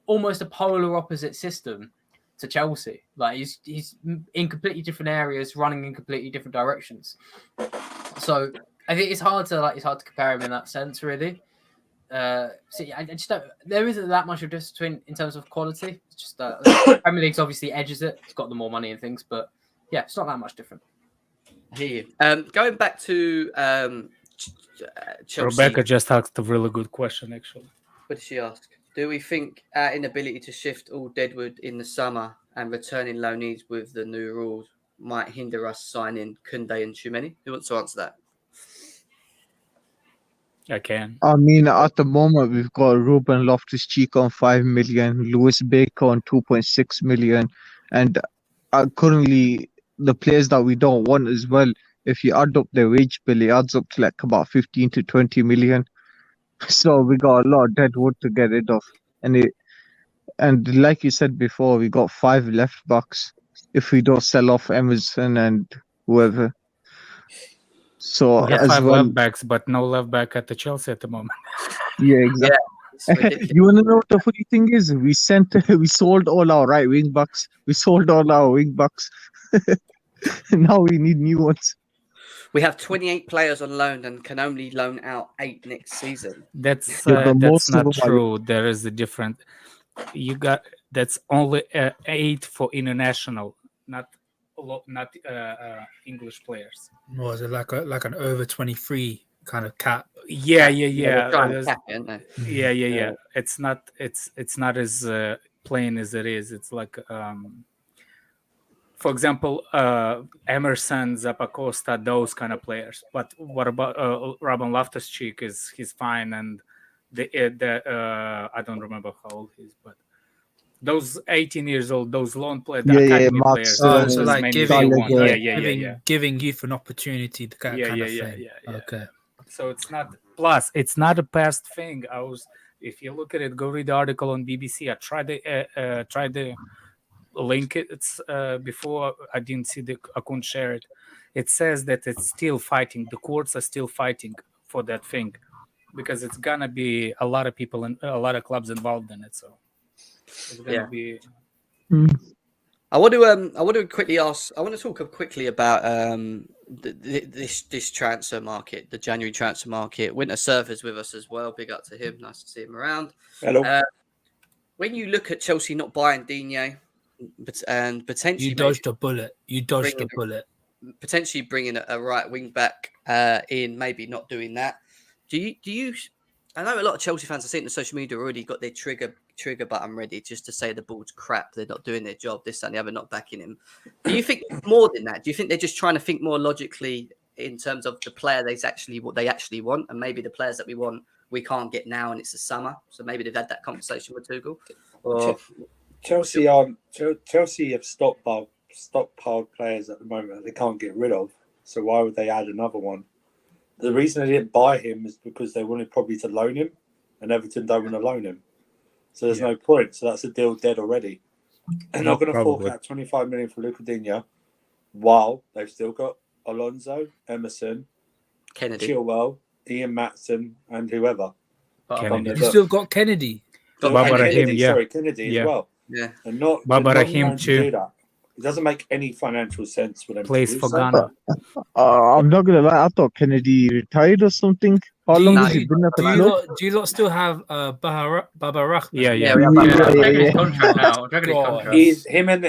almost a polar opposite system to Chelsea. He's in completely different areas, running in completely different directions. So I think it's hard to compare him in that sense, really. I just don't. There isn't that much of a difference in terms of quality. It's just Premier League's obviously edges it. It's got the more money and things, but yeah, it's not that much different. I hear you. Going back to Chelsea. Rebecca just asked a really good question, actually. What did she ask? Do we think our inability to shift all deadwood in the summer and returning loanees with the new rules might hinder us signing Koundé and Tchouameni? Who wants to answer that? I can. I mean, at the moment, we've got Ruben Loftus-Cheek on 5 million, Lewis Baker on 2.6 million, and currently the players that we don't want as well, if you add up their wage bill, it adds up to about 15 to 20 million. So we got a lot of dead wood to get rid of. And And like you said before, we got 5 left backs if we don't sell off Emerson and whoever. So We have as 5 well, left backs, but no left back at the Chelsea at the moment. yeah, exactly. It's ridiculous. You wanna know what the funny thing is? We sold all our right wing backs. We sold all our wing backs. Now we need new ones. We have 28 players on loan and can only loan out 8 next season. That's Yeah, but that's most of not them are- true. There is a different. You got that's only 8 for international, not English players. Was it like an over 23 kind of cap? Yeah. They're trying to there's- cap it, aren't they? yeah. It's not as plain as it is. It's like for example, Emerson, Zappacosta, those kind of players. But what about Robin Loftus-Cheek? He's fine, and the I don't remember how old he is, but those 18 years old, those loan players, Yeah, academy Mark players, Silva, those so is like mainly giving- the one. Gallagher. Giving youth an opportunity, that kind of thing. Yeah. Okay. So it's not. Plus, it's not a past thing. If you look at it, go read the article on BBC. I tried to link it. It's before I didn't see I couldn't share it. It says that it's still fighting. The courts are still fighting for that thing because it's gonna be a lot of people and a lot of clubs involved in it. So it's gonna be. I want to quickly ask. I want to talk quickly about this transfer market, the January transfer market. Winter Surfer's with us as well. Big up to him. Nice to see him around. Hello. When you look at Chelsea not buying Digne, and potentially You dodged a bullet. potentially bringing a right wing back in, maybe not doing that. Do you? I know a lot of Chelsea fans. I see it in the social media already got their trigger button ready just to say the ball's crap. They're not doing their job. This and the other, not backing him. Do you think more than that? Do you think they're just trying to think more logically in terms of the player what they actually want, and maybe the players that we want we can't get now, and it's the summer, so maybe they've had that conversation with Tuchel? Or Chelsea have stockpiled players at the moment that they can't get rid of. So why would they add another one? The reason they didn't buy him is because they wanted probably to loan him, and Everton don't want to loan him. So there's no point. So that's a deal dead already. They're not going to fork out 25 million for Lukaku while they've still got Alonso, Emerson, Kennedy, Chilwell, Ian Matson, and whoever. Kennedy. You still got Kennedy. Kennedy as well. Yeah, And not Baba they're not Rahim going to too. do that. It doesn't make any financial sense for them. Plays to do for so. Ghana. I'm not gonna lie. I thought Kennedy retired or something. How long has he been at the club? Do you lot still have Baba Rahman? Yeah. we Yeah, have yeah. Contract now. Contract. He's him and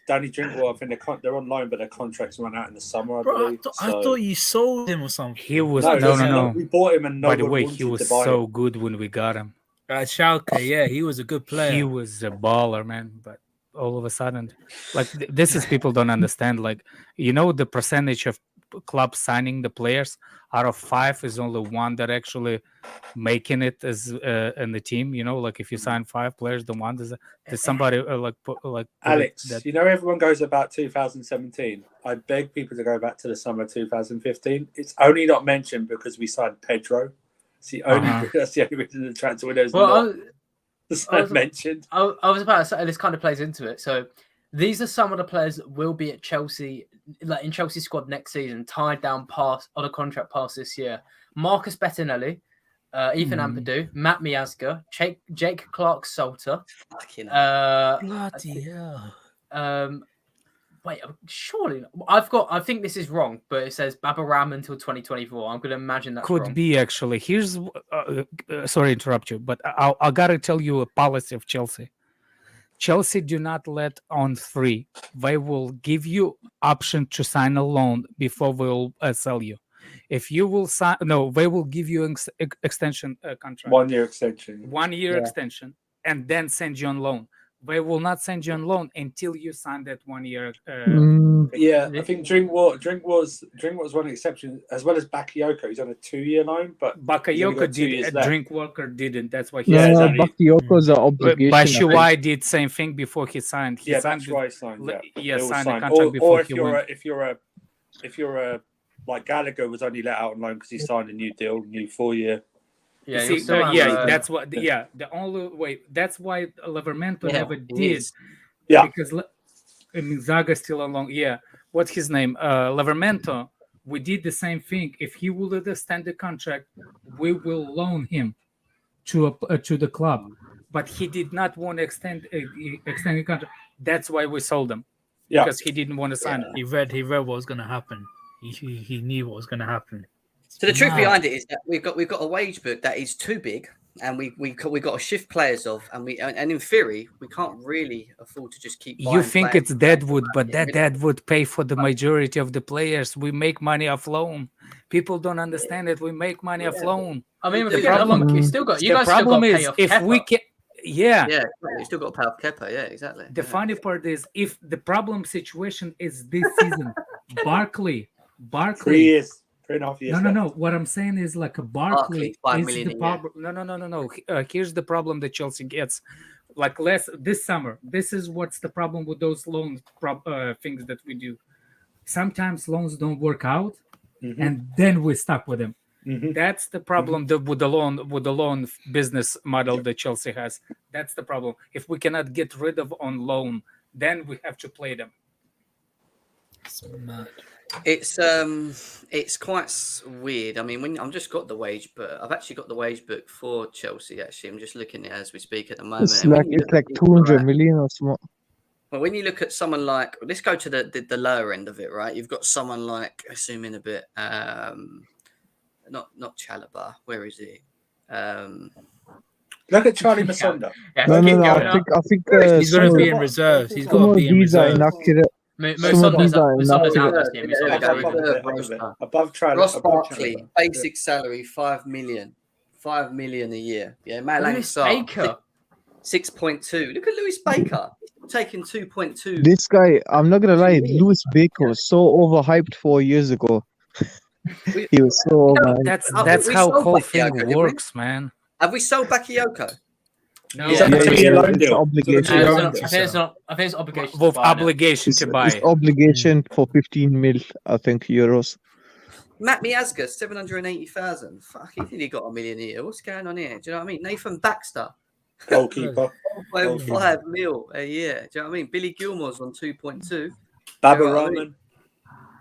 Danny Drinkwater. I think they're on loan, but their contracts run out in the summer. I Bro, believe. I thought you sold him or something. He was No. We bought him, and no By the one way, wanted he was to buy so him. good when we got him. At Schalke, yeah, he was a good player. He was a baller, man. But all of a sudden, like this is people don't understand. Like the percentage of clubs signing the players out of 5 is only 1 that actually making it as in the team. Like if you sign 5 players, the one there's somebody like Alex, that. everyone goes about 2017. I beg people to go back to the summer 2015. It's only not mentioned because we signed Pedro. That's the only reason the transfer window is not mentioned. I was about to say this kind of plays into it. So these are some of the players that will be at Chelsea, like in Chelsea's squad next season, tied down past on a contract past this year. Marcus Bettinelli, Ethan Ampadu, Matt Miazga, Jake Clark-Salter. Bloody hell. Wait, surely I think this is wrong, but it says Baba Ram until 2024. I'm going to imagine that's Could wrong. be actually. Here's sorry to interrupt you, but I gotta tell you a policy of Chelsea. Chelsea do not let on free. They will give you option to sign a loan before they will sell you. If you will sign, they will give you extension contract. 1 year extension. 1 year extension, and then send you on loan. They will not send you on loan until you sign that 1 year. Yeah, I think Drinkwater's one exception, as well as Bakayoko. He's on a 2-year loan, but Bakayoko did. Drinkwater didn't. That's why he Yeah, signed. Bakiyoko's an obligation. Batshuayi did same thing before he signed. that's why he signed. Yeah, signed signed. a contract before if he you're went. if you're a like Gallagher was only let out on loan because he signed a new deal, new 4-year Yeah, You you'll see, still have, that's what. Yeah, the only way. That's why Livermento never he did. is. Yeah. Because I mean, Zaga's still along. Yeah, what's his name? Livermento. We did the same thing. If he will extend the contract, we will loan him to the club. But he did not want to extend the contract. That's why we sold him. Yeah. Because he didn't want to sign it. He read what was going to happen. He knew what was going to happen. So the truth Mad. behind it is that we've got a wage book that is too big, and we got to shift players off, and in theory we can't really afford to just keep. You buying think players. it's deadwood, but that deadwood pay for the majority of the players. We make money off loan. People don't understand it. We make money off loan. I mean, The problem, you still got, you The guys still got problem to pay is off if we Kepa. can, yeah. Yeah, you still got to pay off Kepa. Yeah, exactly. The Yeah. funny part is if the problem situation is this season, Barkley, 3 years, 3.5 years. no. What I'm saying is like a Barkley 5 is million the a problem. No. Here's the problem that Chelsea gets. Like this summer, this is what's the problem with those loan things that we do. Sometimes loans don't work out, and then we're stuck with them. That's the problem with the loan business model that Chelsea has. That's the problem. If we cannot get rid of on loan, then we have to play them. It's mad. It's quite weird. I mean, when I've just got the wage, but I've actually got the wage book for Chelsea. Actually, I'm just looking at it as we speak at the moment. It's And when like you it's look like at 200 right, million or something. Well, when you look at someone like, let's go to the lower end of it, right? You've got someone like, zoom in a bit, not Chalobah. Where is he? Look at Charlie Masonda. Yeah, No, keep no. going I up. think He's got to some be of in reserves. He's some got to of be in these are reserves. inaccurate. Musonda's up inaccurate. this year. Musonda's Yeah, really good. Above Charlie. Ross above Barkley, Chalobah. basic salary 5 million. 5 million a year. Yeah, Malang Lewis Sarr, Baker. 6.2. Look at Lewis Baker. Taking 2.2. This guy, I'm not gonna lie, million. Lewis Baker was so overhyped 4 years ago. We- He was so overhyped. That's we how sold whole Bakayoko, thing didn't we? works, man. Have we sold Bakayoko? No, Is that Yeah, the yeah, two-year yeah, loan it's deal? obligation. Yeah, I think it's not. I think it's obligation. with to buy now. obligation to buy. It's obligation for 15 mil, I think, euros. Matt Miazga, 780,000. Fuck, he nearly got a million a year. What's going on here? Do you know what I mean? Nathan Baxter, Goalkeeper. 1.5 mil a year. Do you know what I mean? Billy Gilmore's on 2.2. Baba You know what I mean? Rahman.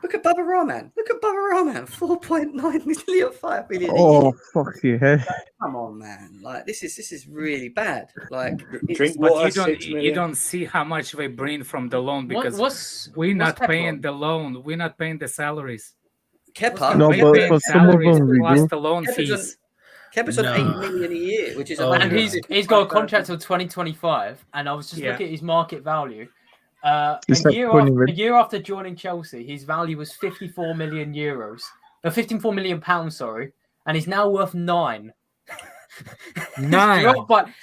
Look at Baba Rahman. 4.9 million, 5 million a Oh, year. fuck yeah. Come on, man. Like this is really bad. Like it's- Drink But water, you 6 don't million. see how much they bring from the loan because What's we're not Kepa paying on? the loan. We're not paying the salaries. Kepa. No, We're but paying for some of salaries them we plus do. the loan Kepa's fees. Kepa's on No. 8 million a year, which is Oh, and yeah. he's got a contract till 2025. And I was just Yeah. looking at his market value. It's A like 20 mil. year after joining Chelsea, his value was 54 million euros. 54 million pounds, sorry, and he's now worth 9. 9.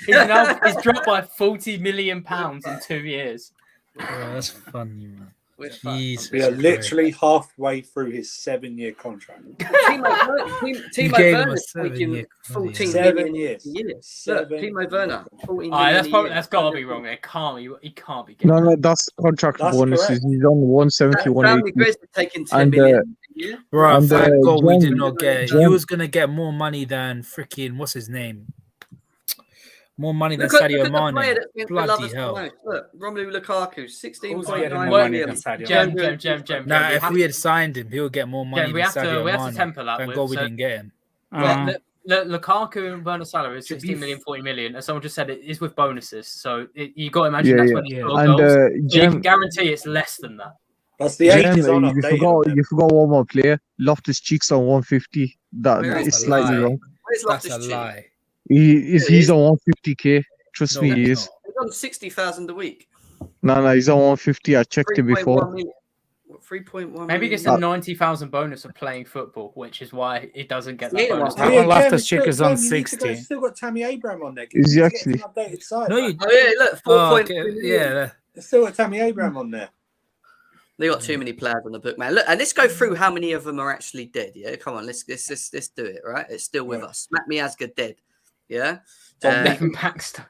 He's dropped by 40 million pounds in 2 years. Oh, that's funny, man. We're fucked. Jesus We are Christ. literally halfway through his 7-year contract. Timo gave him a Werner's taking 7-year 14 7 million years. a year. Look, 7 Timo Werner, 14 Alright, million that's a got year. to be wrong. It can't be. He can't be getting. No, that's contract That's bonuses. correct. He's on 170, Brown 180. Grizz taking 10 And, million a year. Bro, And, thank God we Jen- did not get. Jen- He was gonna get more money than freaking what's his name? More money than Look at Sadio the player Mane. that's been the Bloody lovers hell. the most. Look, Romelu Lukaku, Who's 16.9 getting more money million. than Sadio? Gem. Nah, we if have we had signed him, he would get more money Jen, we than have to Sadio we have to Mane. temper that. Thank with, God we so- didn't get him. Uh, Lukaku and Werner salary is To be 16 million, 40 million, and someone just said it is with bonuses. So you got to imagine Yeah, that's yeah. when he Yeah. scored And goals. So you can Jem, guarantee it's less than that. That's the age is on you updated. on them. forgot one more player. Loftus Cheeks on 150. That Where is is slightly he? wrong. Where's That's a Loftus-Cheek? lie. He's on 150k. Trust No, me, he he's is. not. He's on 60,000 a week. No, he's on 150. I checked it 3.1 before. million. 3.1 Maybe he gets million. a 90,000 bonus for playing football, which is why he doesn't get that Yeah, bonus. well, Oh, Aaron yeah, Loftus-Cheek Jem, is on Jem, you need to go. 60. Still got Tammy Abraham on there. Is he You need to get actually? an updated site. No, you. Oh, yeah, look, 4.2 Oh, okay. million. Yeah. There's still got Tammy Abraham on there. They got too many players on the book, man. Look, and let's go through how many of them are actually dead. Yeah, come on, let's do it. Right, it's still with Right. us. Matt Miazga dead. Yeah. Nathan Baxter.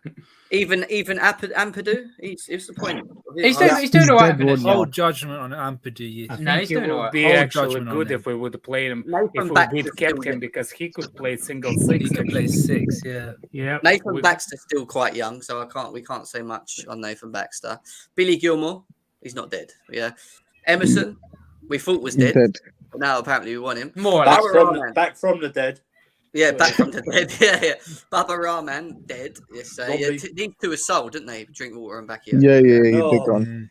Even Ampadu, he's the point. He's doing all right for this. Hold judgment on Ampadu. I No, think he's he doing would alright. be Hold actually judgment on good him. if we would play him. Nathan If we Baxter's would kept still him young. because he could play single six. He can play actually. 6. Yeah. Yeah. Nathan Baxter's still quite young, so we can't say much on Nathan Baxter. Billy Gilmore, he's not dead. Yeah. Emerson, we thought was dead, Dead. but now apparently we want him. More or Back less. Rahman. from the dead. Yeah, back from the dead. Yeah. Baba Rahman, dead. Yes, Robbie. these two were sold, didn't they? Drinkwater and back here. Yeah, he Oh. did gone.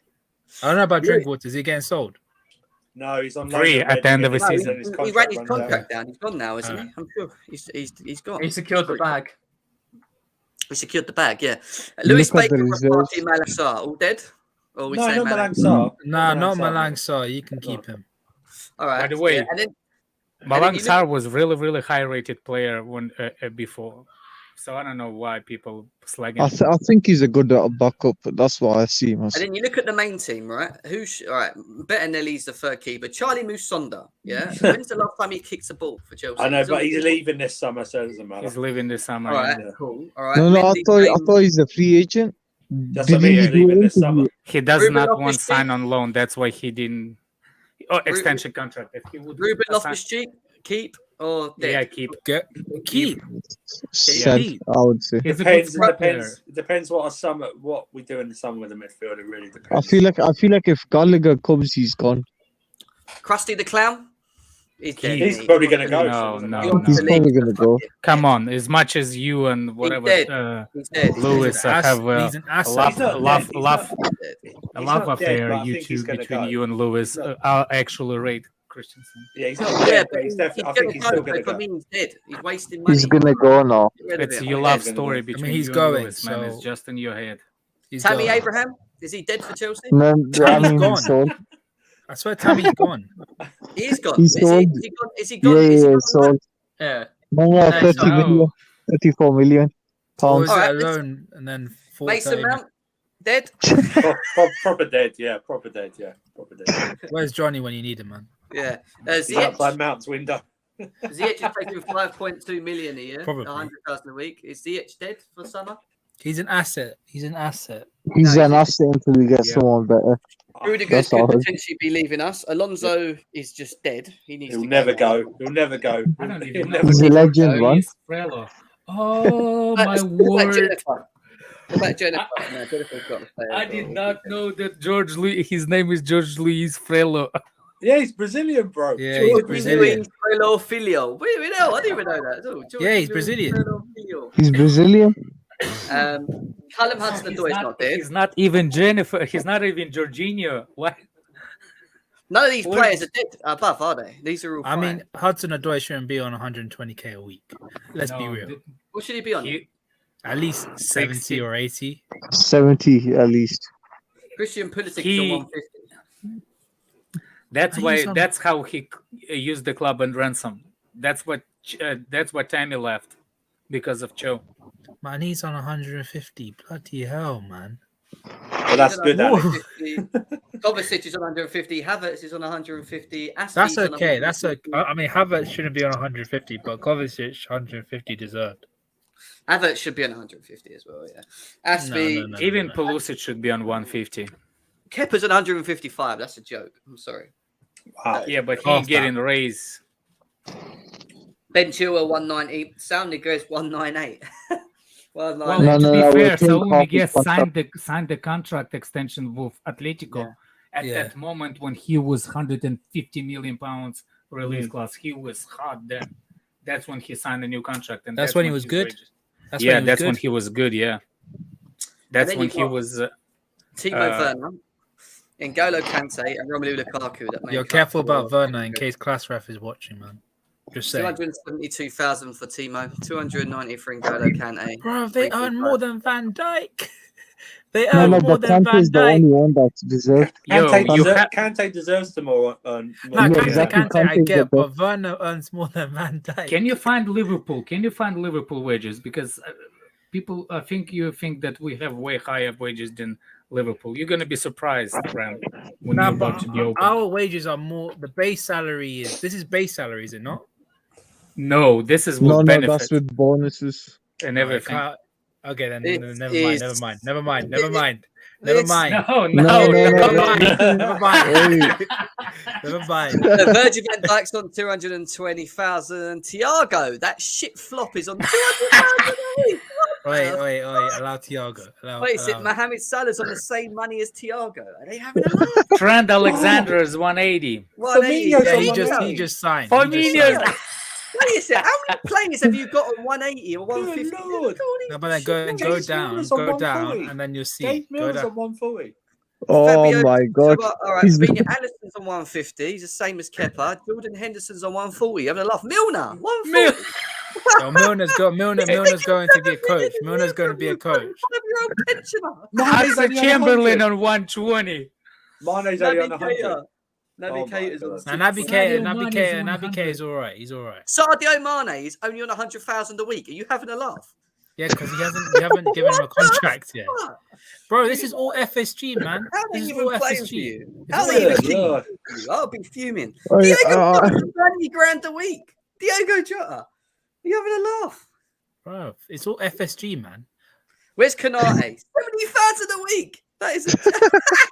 I don't know about Drinkwater. Is he getting sold? No, he's on Free loan at the end of already, the No, season. and his he ran contract his runs out. contract down. He's gone now, isn't he? Alright. I'm sure he's gone. He secured the bag. We secured the bag. Yeah. Lewis Look at the Baker, reserves. Rafati Malassar, all dead. Or we No, say not Malang? Malang Sarr. Nah, not Sarr. Malang Sarr. You can keep him. All right. By the way, yeah, and then Malang you Sarr was really high rated player when before, so I don't know why people slag him. I think he's a good backup. That's what I see him as. And then you look at the main team, right? All right, Bettinelli's the third keeper. Charlie Musonda, yeah? When's the last time he kicks a ball for Chelsea? I know, but always- he's leaving this summer, so it doesn't matter. He's leaving this summer. All right, Yeah. cool. All right. No, I Mendy, thought Blaine, he's a free agent. That's what I mean, he he's do leaving this interview? summer. He does Ruben not want Loftus-Cheek? sign on loan. That's why he didn't. Oh, extension contract. If he would Ruben sign- Loftus-Cheek, keep or dead? yeah, keep. Keep. Said, I would say. He's a good Depends. squad player. It depends what we do in the summer with the midfield. It really I depends. feel like if Gallagher comes, he's gone. Krusty the Clown? He's dead. He's isn't he? probably going to go. No, so it doesn't no, matter. He wants He's to leave. probably gonna go. Come on, as much as you and whatever dead. He's dead. Lewis have He's an a asset. love, He's not love, dead. He's love, He's dead. a He's love not dead, affair but I you think two he's gonna between go. you and Lewis. No. I'll actually rate Christensen. Yeah, he's not Yeah, dead, but but he's definitely. I gonna think he's still go, going to but for go. me, he's dead. He's wasting money. He's gonna go now. Get rid of It's him. your Yeah, love he's gonna story go. between he's you going, and Lewis, man. so- It's just in your head. He's Tammy gone. Abraham, is he dead for Chelsea? No, I mean gone. he's sold. I swear Tammy's gone. He is gone. He's Is he sold. gone? Is he gone? Yeah, Is he yeah, gone? sold. Yeah. No, No, 30 so- million, 34 million Or was pounds. Alright, it let's- alone and then Mason 40? Mount, dead? Proper dead. Yeah, proper dead. Yeah, proper dead. Where's Johnny when you need him, man? Yeah. He's outside Mount's window. Ziyech is taking 5.2 million a year, Probably. 100,000 a week. Is Ziyech dead for summer? He's an asset. He's an asset. He's No, an asset until we get Yeah. someone better. Rudiger That's could all. potentially be leaving us. Alonso is just dead. He needs He'll to never go. go. He'll never go. I don't He'll even know. never He's a go. legend, man. Oh my What about word! Jennifer? What about Jennifer? No, Jennifer's got to stay. I as did well. not know that George Louis. His name is George Luis Frelo. Yeah, he's Brazilian, bro. Yeah, he's George Brazilian. Luis Frelo Filho. Wait, no, I didn't even know that at all. George Yeah, he's Luis Brazilian. Frelo Filho. He's Brazilian. Callum Hudson-Odoi is not dead. He's not even Jennifer. He's not even Jorginho. What? None of these What? players are dead above, are they? These are all I fine. mean, Hudson-Odoi shouldn't be on 120k a week. Let's be No, real. what should he be on? he- At least 70 60. or 80. 70 at least. Christian Pulisic He- is on 150. That's He's why. on- That's how he used the club and ransom. That's what. That's what Tammy left because of Cho. Man, he's on 150. Bloody hell, man. Well, that's He's on good, Alex. 150. Kovacic is on 150. Havertz is on 150. Aspi's That's on okay. That's 150. okay. I mean, Havertz shouldn't be on 150, but Kovacic 150 deserved. Havertz should be on 150 as well, yeah. Aspie, No. Even Pulisic should be on 150. Kepa's on 155. That's a joke. I'm sorry. Wow. Yeah, but he Half getting raised. Ben Chilwell 190. Sound Negres 198. Well, No, to no, be no, fair, we'll take Saul half his Miguel signed the contract extension with Atletico at Yeah. that moment when he was 150 million pounds release class. He was hot then. That's when he signed a new contract, and That's when he was his good? wages- That's yeah, when he was that's good. when he was good. Yeah, that's then when you've he got- was. Timo Werner. N'Golo Kante and Romelu Lukaku. That You're make up careful for- about Werner in case Class Ref is watching, man. Just saying. 272,000 for Timo. 290 for N'Golo Kante. Bro, they earn 3.5. more than Van Dijk. They No, earn no, more but than Kante Van is the only Dijk. one that's deserved. Kante deserves to more. No, Yeah, Kante, exactly. Kante, I Kante's the get, but best. Werner earns more than Van Dijk. Can you find Liverpool? Can you find Liverpool wages? Because people, I think you think that we have way higher wages than Liverpool. You're gonna be surprised, Ram, when Nah, you're about but to be open. our wages are more. The base salary is. This is base salary, is it not? No, this is with No, benefits. that's with bonuses. and No, everything. Okay, then It never is- mind. Never mind. Never mind. This- No, No, Never no. mind. Never mind. Wait. Never mind. Virgil van Dijk's on 220,000. Thiago, that shit flop is on 200,000 a week. Wait. Allow Thiago. Wait, is it allow- Mohamed Salah's on the same money as Thiago? Are they having a laugh? Trent Alexander is 180. 180. Firmino's Yeah, on he 180. just signed. Firmino's- Wait a second, how many players have you got on 180 or 150? Good Lord. No, but then go James down, Milner's on go down, 140. and then you'll see. James Go Milner's down. on 140. Oh Fabio my God. Silva, all right, He's- Benny Allison's on 150. He's the same as Kepa. Jordan Henderson's on 140. Having a laugh. Milner, 140. So Milner's going to be a coach. Milner's going to be a coach. 5-year-old pensioner. Mane's Oxford only on Chamberlain 100. on 120. Mane's only on Naby 100. Keita. Naby Oh my Keita's on God. Now Naby Sadio Keita Mane's 100. is all right. He's all right. Sadio Mane is only on 100,000 a week. Are you having a laugh? Yeah, because we haven't given him a contract yet. Fuck. Bro, this is all FSG, man. How are This they is all even playing for FSG. you? It's How all are they even Good FSG. Lord. playing for you? I'll be fuming. Oh, yeah, Diego Jota, 20 grand a week. Diego Jota. Are you having a laugh? Bro, it's all FSG, man. Where's Kanate? 70,000 a week. That is a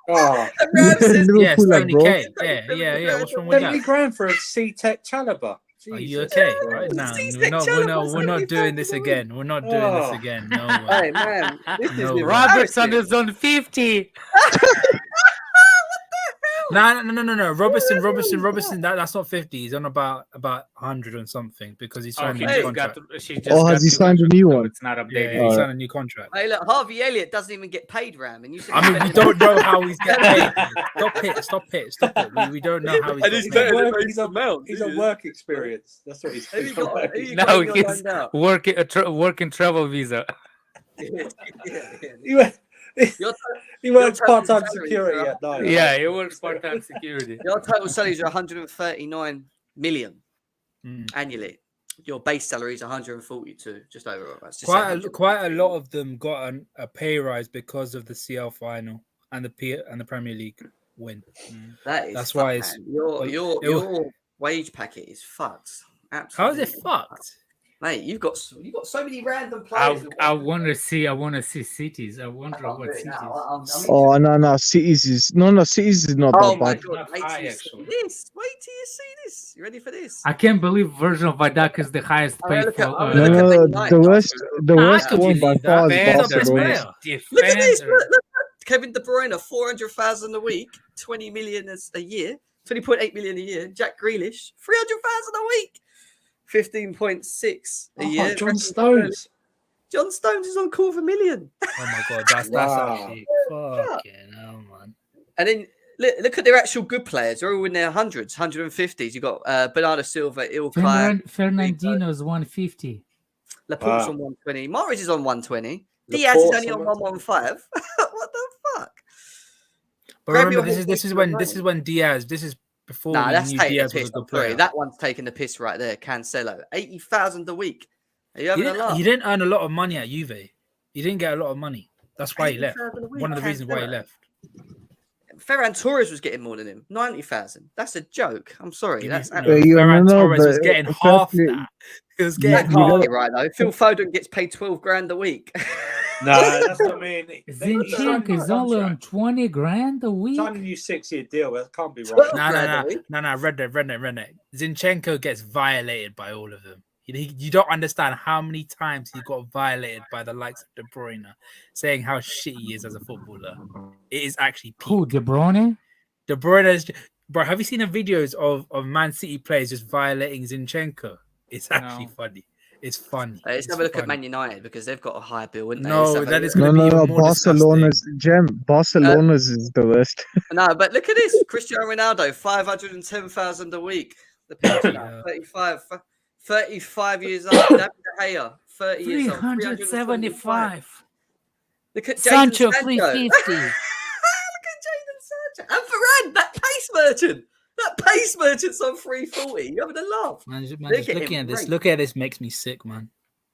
Oh, and Ram says, Liverpool Yeah, are 70K. broke. Yeah. What's wrong with 70 that? grand for a C-Tech Chalaba. Are you Jesus. okay? Right now, He's we're like not doing this again. We're not doing this Oh. again. No Hey way. man, this is No. Robertson embarrassing. is on 50. No. Robertson. That's not 50. He's on about 100 and something because he's signed he a Okay. new just got, contract. she just Oh, got has he signed a 200, new so one? It's not Yeah, updated. he Alright. signed a new contract. Hey, look, Harvey Elliott doesn't even get paid, Ram, and you said I mean, we don't know how he's getting paid. Stop it. We don't know how he's And he's getting better paid. than He's a- Mason Mount, He's do a you? work experience. That's what he's Who you doing. got? Who you No, got in your he's line now? working travel visa. Yeah. He works Your, he works total part-time salary security is at night. Yeah, he works part-time security. your total salaries are 139 million Mm. annually. Your base salary is 142, just over. That's just say Quite a lot of them got a pay rise because of the CL final and the Premier League win. that is That's fucked, why it's- man. Your wage packet is fucked. Absolutely. How is it fucked? Mate, you've got so many random players. I want to see cities. I wonder can't what do it cities. now. I'm Oh no, Cities is Cities is not Oh that my bad. god! Not Wait high, till you see actually. this. Wait till you see this. You ready for this? I can't believe Virgil van Dijk is the highest I'm gonna paid look at- for. I'm No, gonna look at no, Man the United worst, the How worst could you one by leave far that? is Defender, Barcelona. player. Look at this. Defender. Look. Kevin De Bruyne, 400,000 a week, 20 million a year, 20.8 million a year. Jack Grealish, 300,000 a week, 15.6 a year. John Stones. John Stones is on $250,000. Oh my god, that's Wow. actually fucking hell, man. And then look at their actual good players. They're all in their hundreds, 150s. You've got Bernardo Silva, Ilkay, Fernandinho's 150. Laporte's Wow. on 120. Morris is on 120. Diaz is Laporte's only on on 115. What the fuck? But Grab remember, your this is whole when Diaz. This is before Nah, we that's knew taking the Diaz was piss. a good I'm sorry. player. That one's taking the piss right there. Cancelo, 80,000 a week. Are you He having a laugh? didn't earn a lot of money at Juve. He didn't get a lot of money. That's why he left. 80,000 a week, One of the reasons why he Cancelo. left. Ferran Torres was getting more than him, 90,000. That's a joke. I'm sorry. That's No, absolutely Ferran Torres was but getting half firstly- that. He was getting you know- half. right though. Phil Foden gets paid 12 grand a week. No, that's what I mean. Zinchenko is only on 20 grand a week. Signing you 6-year deal. That can't be Well, right. No. Read it. Zinchenko gets violated by all of them. You don't understand how many times he got violated by the likes of De Bruyne, saying how shit he is as a footballer. It is actually Who, peak. De Bruyne? De Bruyne is, bro. Have you seen the videos of Man City players just violating Zinchenko? It's actually No. funny. It's funny. Let's It's have a look at funny. Man United because they've got a higher bill, wouldn't they? No, Let's have a that look. is No, gonna be no, even no. more disgusting. Barcelona's is the worst. No, but look at this. Cristiano Ronaldo, 510,000 a week. The picture, Yeah. 35 years old. David De Gea, 30 years old. 375. Look at Jadon Sancho, Sancho. 350. Look at Jadon Sancho. And Varane, that pace merchant. That pace merchant's on 340. You're having a laugh. Man, just They're looking getting at this. raped. Look at this makes me sick, man.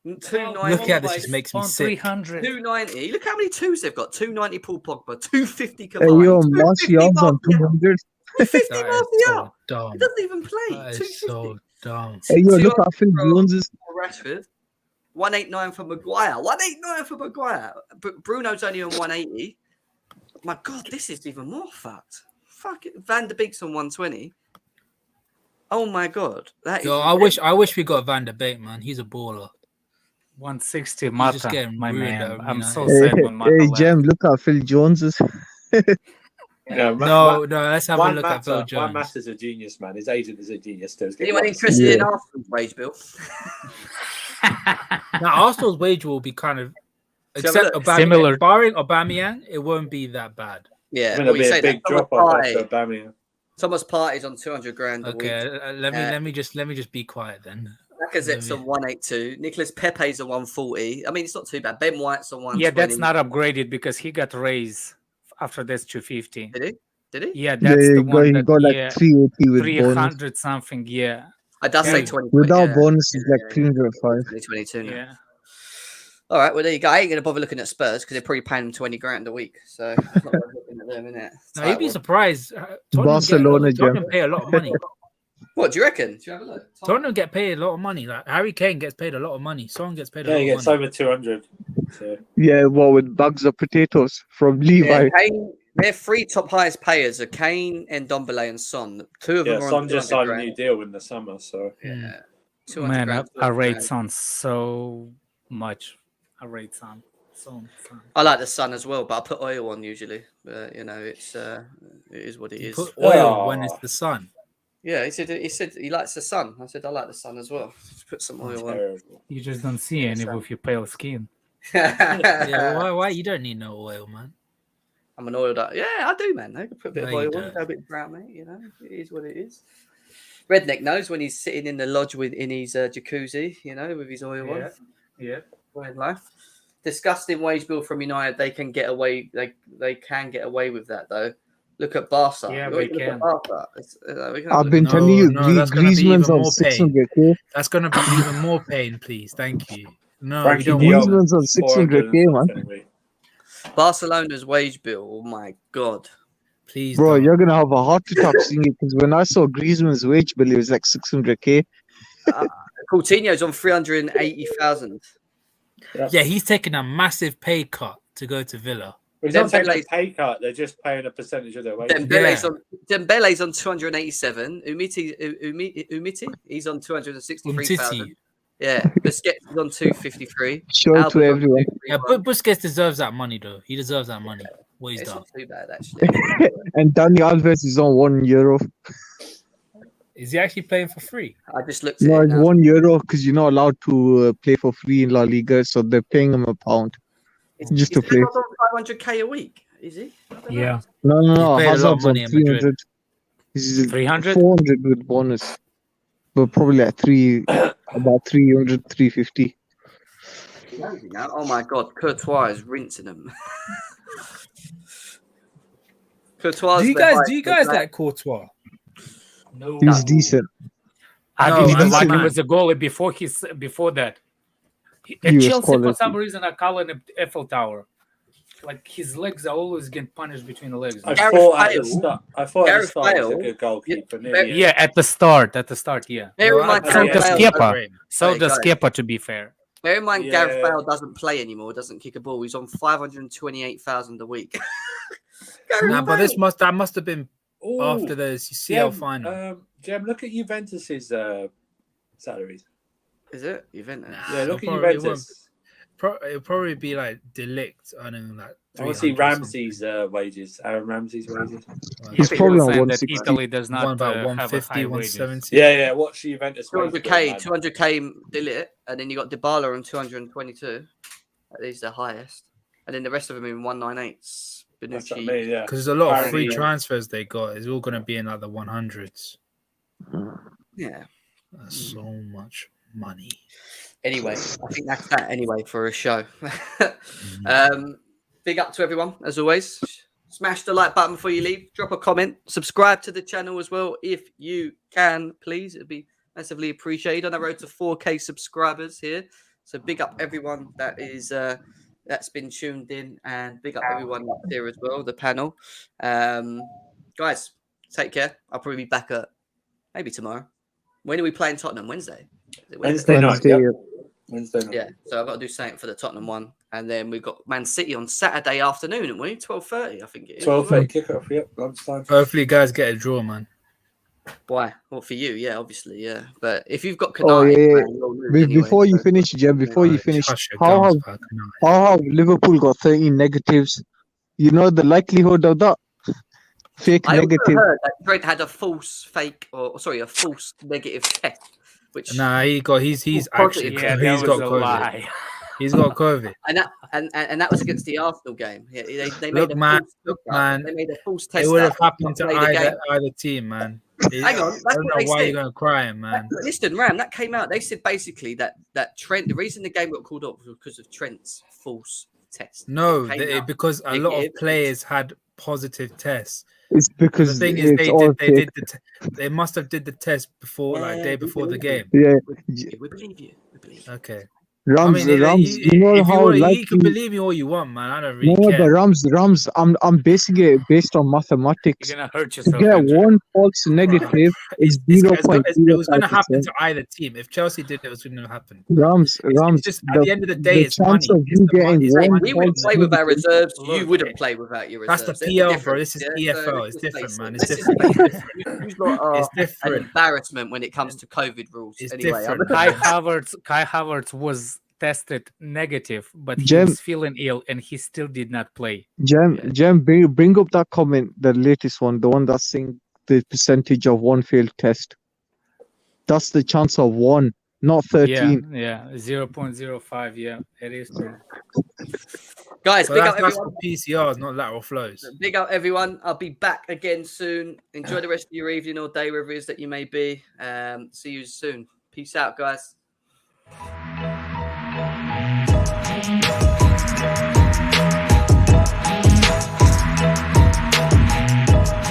290. Look at this, just makes me On sick. 300. 290. Look how many twos they've got. 290 Paul Pogba, 250 Hey, Cavani, yo, 250 Martial's on Martial, 200. 250 That is Martial. so dumb. He doesn't even play. That 250 is so dumb. Hey, yo, look 200 at Phil for Jones's. Rashford. 189 for Maguire. 189 for Maguire. But Bruno's only on 180. My God, this is even more fucked. Fuck it. Van der Beek's on 120. Oh my God. That Yo, is I wish we got Van der Beek, man. He's a baller. 160, just Mata, getting my ruined man. at I'm United. so sad when Mata Hey, left. Jem, look at Phil Jones's. Yeah, No, let's have a look at Phil One Jones. Matt's a genius, man. His agent is a genius too. anyone interested in Yeah. Arsenal's wage bill? Now, Arsenal's wage will be kind of, Let's have a except look. Similar. barring Aubameyang, it won't be that bad. Yeah. It'll What be you a say big that? drop off after Aubameyang. Thomas Partey's on 200 grand a Okay, week. let me just be quiet then. Lacazette's on 182. Nicholas Pepe's on 140. I mean, it's not too bad. Ben White's on 120. Yeah, that's not upgraded because he got raised after this 250. Did he? Did he? Yeah, that's the one He that, got like 380 with bonus. 300 something, yeah. I does say Yeah. 20. Without yeah. bonus, it's like 305. 2022 now. Yeah. All right, well, there you go. I ain't going to bother looking at Spurs because they're probably paying them 20 grand a week. So, it's not worth looking at them, innit? Now, you'd be Title. surprised. Barcelona, Tottenham pay a lot of money. What do you reckon? Do you have a look? Tottenham get paid a lot of money. Like Harry Kane gets paid a lot of money. Son gets paid a Yeah, lot he of gets money. over 200. So. Yeah, well, with bags of potatoes from Levi. Yeah, Kane, their three top highest payers are Kane and Ndombele and Son. Two of them Yeah, are Son on just 200 signed a grand. new deal in the summer, so Yeah. 200 Man, grand, I 200 rate grand. Son so much. I rate Son. Son. I like the Sun as well, but I put oil on usually. But you know, it is what it You is. put oil Oh. when it's the sun. Yeah, he said he likes the sun. I said I like the sun as well. Just put some oil on. terrible. You just don't see any Son. with your pale skin. Yeah, why? You don't need no oil, man. I'm an oiled up. Yeah, I do, man. I can put a bit No, of you oil on, don't. go a bit brown, mate. You know, it is what it is. Redneck knows when he's sitting in the lodge in his jacuzzi, you know, with his oil on. Yeah. In life. Disgusting wage bill from United. They can get away. They can get away with that though. Look at Barca. Yeah, Look they at can. Barca. We can have a I've look been at- telling you, No, that's gonna be Griezmann's even on more pain. 600k. That's gonna be even more pain, please. Thank you. No, Frankie we don't de want Jong, that. Griezmann's on 600k, 400 man. something a week. Barcelona's wage bill. Oh my god. Please, Bro, don't. you're gonna have a heart attack seeing it because when I saw Griezmann's wage bill, it was like 600k. Coutinho's on 380,000. Yeah, he's taking a massive pay cut to go to Villa. He's not taking a Dembele's- pay cut, they're just paying a percentage of their wages. Dembele's on 287. Umiti, he's on 263,000. Umtiti. Yeah, Busquets is on 253. Show it to Alba's on everyone. Yeah, 231. but Busquets deserves that money, though. He deserves that money. What he's It's done. not too bad actually. And Dani Alves is on €1. Is he actually playing for free? I just looked at No, it it's now. €1 because you're not allowed to play for free in La Liga, so they're paying him £1 just to Is play. Hazard on 500k a week? Is he? I don't know. Yeah. No, He's paid a lot of Hazard's on money in Madrid. 300. He's 300? 400 with bonus, but probably like about 300, 350. Crazy now. Oh my god, Courtois is rinsing them. Courtois. Do you guys like Courtois? No. He's decent. I No, didn't even he's like decent. him as a goalie before that. At He was Chelsea, for quality. some reason, I call him Eiffel Tower. Like his legs are always getting punished between the legs. I Gareth thought at Bale- the start, he was Gareth a Bale- good goalkeeper. Yeah, nearly Yeah, at the start, yeah. Bear in mind, I Gareth think so Bale does doesn't- Kepa. So There you does go. Kepa, to be fair. Bear in mind, Gareth Yeah. Bale doesn't play anymore. Doesn't kick a ball. He's on 528,000 a week. Gareth Nah, but Bale. that must have been Ooh, after the CL final. Jem, look at Juventus's salaries. Is it Juventus? Nah. Yeah, look at probably Juventus. It'll probably be like Delict earning like. I want to see 300 or something. Ramsey's wages. Aaron Ramsey's wages. He's People probably on saying that 160. Italy does not One about have a 150, high wages. 170. Yeah. Watch Juventus. 200k, 200k Delit, and then you got Dybala on 222. That is the highest, and then the rest of them in 198s. That's what I Benucci. mean, yeah. Because there's a lot of Apparently, free yeah. transfers they got. It's all going to be in like the 100s. Yeah. That's so much money. Anyway, I think that's that anyway for a show. Big up to everyone, as always. Smash the like button before you leave. Drop a comment. Subscribe to the channel as well if you can, please. It'd be massively appreciated. On the road to 4K subscribers here. So big up everyone that is that's been tuned in, and big up everyone up there as well, the panel. Guys, take care. I'll probably be back at maybe tomorrow. When are we playing Tottenham? Wednesday? Is it Wednesday night. Wednesday, Yep. Wednesday night. Yeah, so I've got to do something for the Tottenham one, and then we've got Man City on Saturday afternoon, haven't we? 12:30, I think it is. 12:30 kickoff. Yep, lunchtime. Hopefully, guys get a draw, man. Why? Well, for you, yeah, obviously, yeah. But if you've got Oh, Canai, yeah. man, you'll lose anyway, Before you so- finish, Jem, before you finish, Hush your how gums, have, pal, come on. how have Liverpool got 13 negatives? You know the likelihood of that? Fake I also negative. heard that Trent had a false negative test, which Nah, he's actually positive. Yeah, he's that got was a COVID. lie. He's got COVID. and that was against the Arsenal game. Yeah, they made Look, a man, false look, test up. man, They made a false It test. would up have happened not to play the game. either team, man. Hang on, I that's don't what know they why said. you're going to cry, man. Listen, Ram, that came out. They said basically that Trent. The reason the game got called off was because of Trent's false test. No, It came out because a lot of negative. players had positive tests. It's The because thing is, it's all fake. they must have did the test before, like Yeah, day we before the believe game. Yeah. We believe you. We believe you. Okay. Rams, Rams, you know if how you can likely. believe me all you want, man. I don't really No, care. but Rams, I'm basing it based on mathematics. You're gonna hurt To yourself. get Andrew. one false negative is It was going to happen 0.05%. to either team. If Chelsea did it, was going to happen. Rams, It's just at the end of the day, it's money. chance of It's you the money. getting It's the Hey, one money. we wouldn't false play with our negative. reserves. You Look, wouldn't play without your That's reserves. the There's a PL, bro. difference, This is yeah? So EFL. let's It's just different, face man. it. It's Let's just different. face it. You lot are It's an different. embarrassment when it comes to COVID rules. It's Anyway, different. Kai Havertz was tested negative, but he Jem, was feeling ill and he still did not play. Jem, bring up that comment, the latest one, the one that's saying the percentage of one failed test. That's the chance of one, not 13. Yeah, 0.05. Yeah, it is true. guys, But big up that's everyone. for PCRs, not lateral flows. Big up everyone. I'll be back again soon. Enjoy the rest of your evening or day, wherever it is that you may be. See you soon. Peace out, guys.